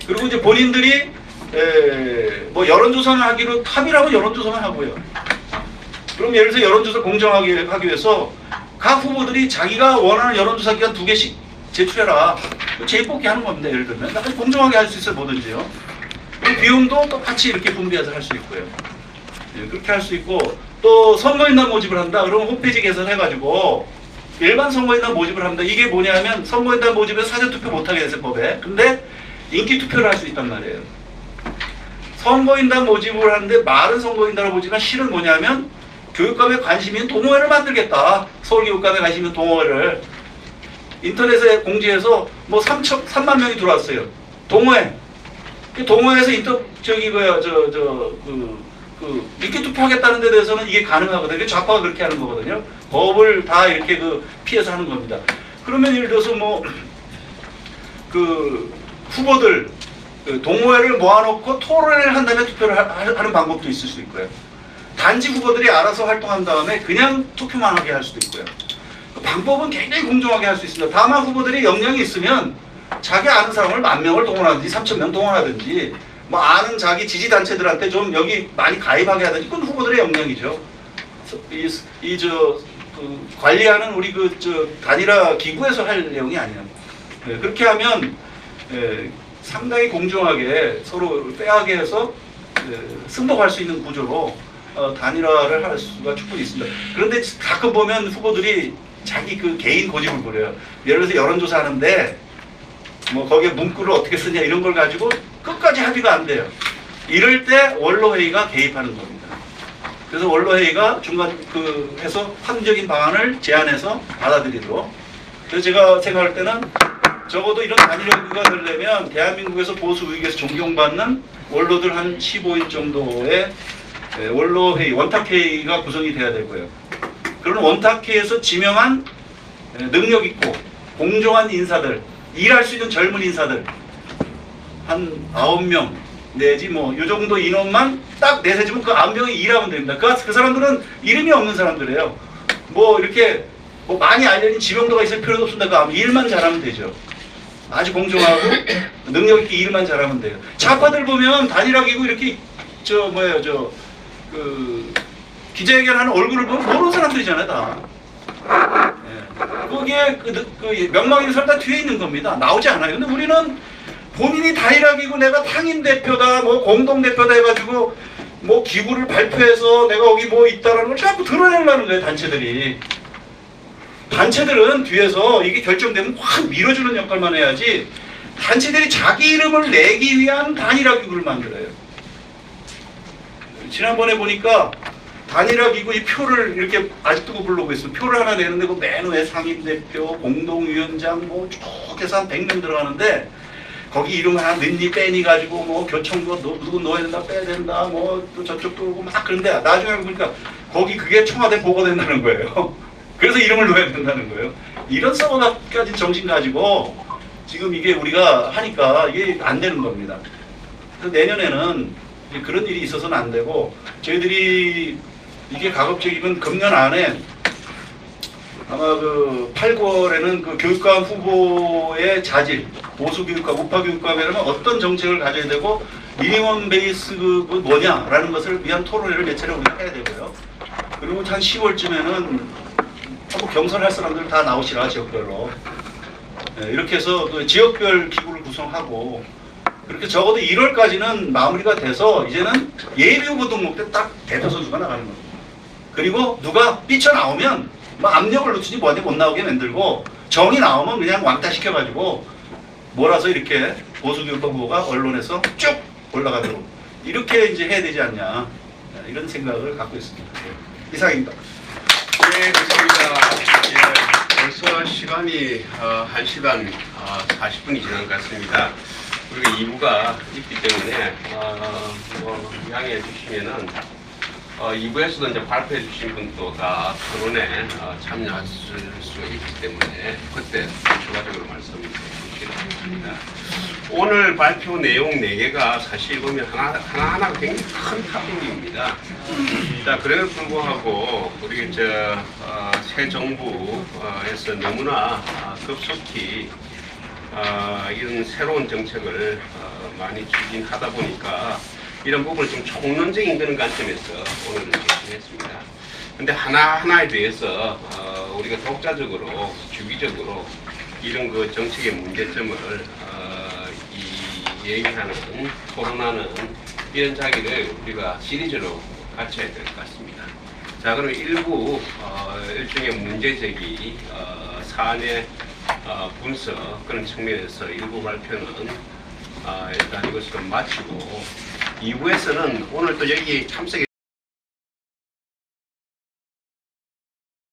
그리고 이제 본인들이 뭐 여론조사를 하기로 합의를 하면 여론조사만 하고요. 그럼 예를 들어서 여론조사 공정하게 하기 위해서 각 후보들이 자기가 원하는 여론조사 기간 2개씩 제출해라. 재입뽑기 하는 겁니다. 예를 들면 아주 공정하게 할 수 있어요. 뭐든지요. 그리고 비용도 똑같이 이렇게 분배해서 할 수 있고요. 그렇게 할 수 있고 또 선거인단 모집을 한다. 그러면 홈페이지 개설해가지고 일반 선거인단 모집을 합니다. 이게 뭐냐면 선거인단 모집에서 사전투표 못하게 됐어요. 법에. 근데 인기투표를 할 수 있단 말이에요. 선거인단 모집을 하는데 말은 선거인단을 모집한 실은 뭐냐면 교육감에 관심이 있는 동호회를 만들겠다. 서울교육감에 관심이 있는 동호회를. 인터넷에 공지해서 뭐 3만 명이 들어왔어요. 동호회. 그 동호회에서 인기 투표하겠다는 데 대해서는 이게 가능하거든요. 좌파가 그렇게 하는 거거든요. 법을 다 이렇게 피해서 하는 겁니다. 그러면 예를 들어서 뭐 후보들 동호회를 모아놓고 토론회를 한 다음에 투표를 하는 방법도 있을 수 있고요. 단지 후보들이 알아서 활동한 다음에 그냥 투표만 하게 할 수도 있고요. 방법은 굉장히 공정하게 할 수 있습니다. 다만 후보들이 역량이 있으면 자기 아는 사람을 10,000명을 동원하든지 3,000명 동원하든지 뭐 아는 자기 지지단체들한테 좀 여기 많이 가입하게 하든지 그건 후보들의 역량이죠. 관리하는 우리 단일화 기구에서 할 내용이 아니에요. 그렇게 하면 상당히 공정하게 서로 빼하게 해서 승복할 수 있는 구조로 단일화를 할 수가 충분히 있습니다. 그런데 가끔 보면 후보들이 자기 개인 고집을 부려요. 예를 들어서 여론조사 하는데 뭐 거기에 문구를 어떻게 쓰냐 이런 걸 가지고 끝까지 합의가 안 돼요. 이럴 때 원로회의가 개입하는 겁니다. 그래서 원로회의가 중간 해서 합리적인 방안을 제안해서 받아들이도록. 그래서 제가 생각할 때는 적어도 이런 단일화가 되려면 대한민국에서 보수 우익에서 존경받는 원로들 한 15인 정도의 원로회의, 원탁회의가 구성이 돼야 되고요. 그런 원탁회에서 지명한 능력 있고 공정한 인사들, 일할 수 있는 젊은 인사들 한 9명 내지 뭐 이 정도 인원만 딱 내세지면 그 9명이 일하면 됩니다. 그 사람들은 이름이 없는 사람들이에요. 뭐 이렇게 뭐 많이 알려진 지명도가 있을 필요도 없습니다. 그 일만 잘하면 되죠. 아주 공정하고 능력 있게 일만 잘하면 돼요. 좌파들 보면 단일화기구 이렇게 기자회견하는 얼굴을 보면 모르는 사람들이잖아요, 다. 예. 거기에 그 명망이 설다 뒤에 있는 겁니다. 나오지 않아요. 근데 우리는 본인이 단일화기구 내가 당인 대표다, 뭐 공동 대표다 해가지고 뭐 기구를 발표해서 내가 거기 뭐 있다라는 걸 자꾸 드러내려는 거예요, 단체들이. 단체들은 뒤에서 이게 결정되면 확 밀어주는 역할만 해야지 단체들이 자기 이름을 내기 위한 단일화기구를 만들어요. 지난번에 보니까 단일화기구 이 표를 이렇게 아직도 부르고 있어요. 표를 하나 내는데 그 맨 위에 상임대표, 공동위원장 뭐 쭉 해서 한 100명 들어가는데 거기 이름 하나 넣니 빼니 가지고 뭐 교청도 누구 넣어야 된다 빼야 된다 뭐 또 저쪽도 오고 막 그런데 나중에 보니까 거기 그게 청와대 보고된다는 거예요. 그래서 이름을 넣어야 된다는 거예요. 이런 서버까지 정신 가지고 지금 이게 우리가 하니까 이게 안 되는 겁니다. 그래서 내년에는 그런 일이 있어서는 안 되고 저희들이 이게 가급적이면 금년 안에 아마 그 8, 9월에는 그 교육감 후보의 자질, 보수 교육감, 우파 교육감이라면 어떤 정책을 가져야 되고 미니멈 베이스 그 뭐냐라는 것을 위한 토론회를 몇 차례 우리가 해야 되고요. 그리고 한 10월쯤에는 경선할 사람들 다 나오시라 지역별로. 이렇게 해서 그 지역별 기구를 구성하고 그렇게 적어도 1월까지는 마무리가 돼서 이제는 예비 후보 등록 때 딱 대표 선수가 나가는 겁니다. 그리고 누가 삐쳐나오면 뭐 압력을 넣든지 뭐하든지 못 나오게 만들고 정이 나오면 그냥 왕따 시켜가지고 몰아서 이렇게 보수교육감 후보가 언론에서 쭉 올라가도록 이렇게 이제 해야 되지 않냐 이런 생각을 갖고 있습니다. 이상입니다. 네, 감사합니다. 예, 벌써 시간이 1시간 40분이 지난 것 같습니다. 우리가 2부가 있기 때문에 뭐 양해해 주시면은 2부에서도 이제 발표해 주신 분도 다 토론에 참여할 수 있기 때문에 그때 추가적으로 말씀해 주시기 바랍니다. 오늘 발표 내용 4개가 사실 보면 하나하나가 굉장히 큰 토픽입니다. 자, 그래도 불구하고 우리 새 정부에서 너무나 급속히 이런 새로운 정책을 많이 추진하다 보니까 이런 부분을 좀 총론적인 그런 관점에서 오늘은 제시했습니다. 근데 하나하나에 대해서 우리가 독자적으로 주기적으로 이런 그 정책의 문제점을 얘기하는, 토론하는 이런 자기를 우리가 시리즈로 갖춰야 될 것 같습니다. 자, 그럼 일부 일종의 문제제기, 사안의 분석 그런 측면에서 일부 발표는 일단 이것으로 마치고 2부에서는 오늘 또 여기 참석해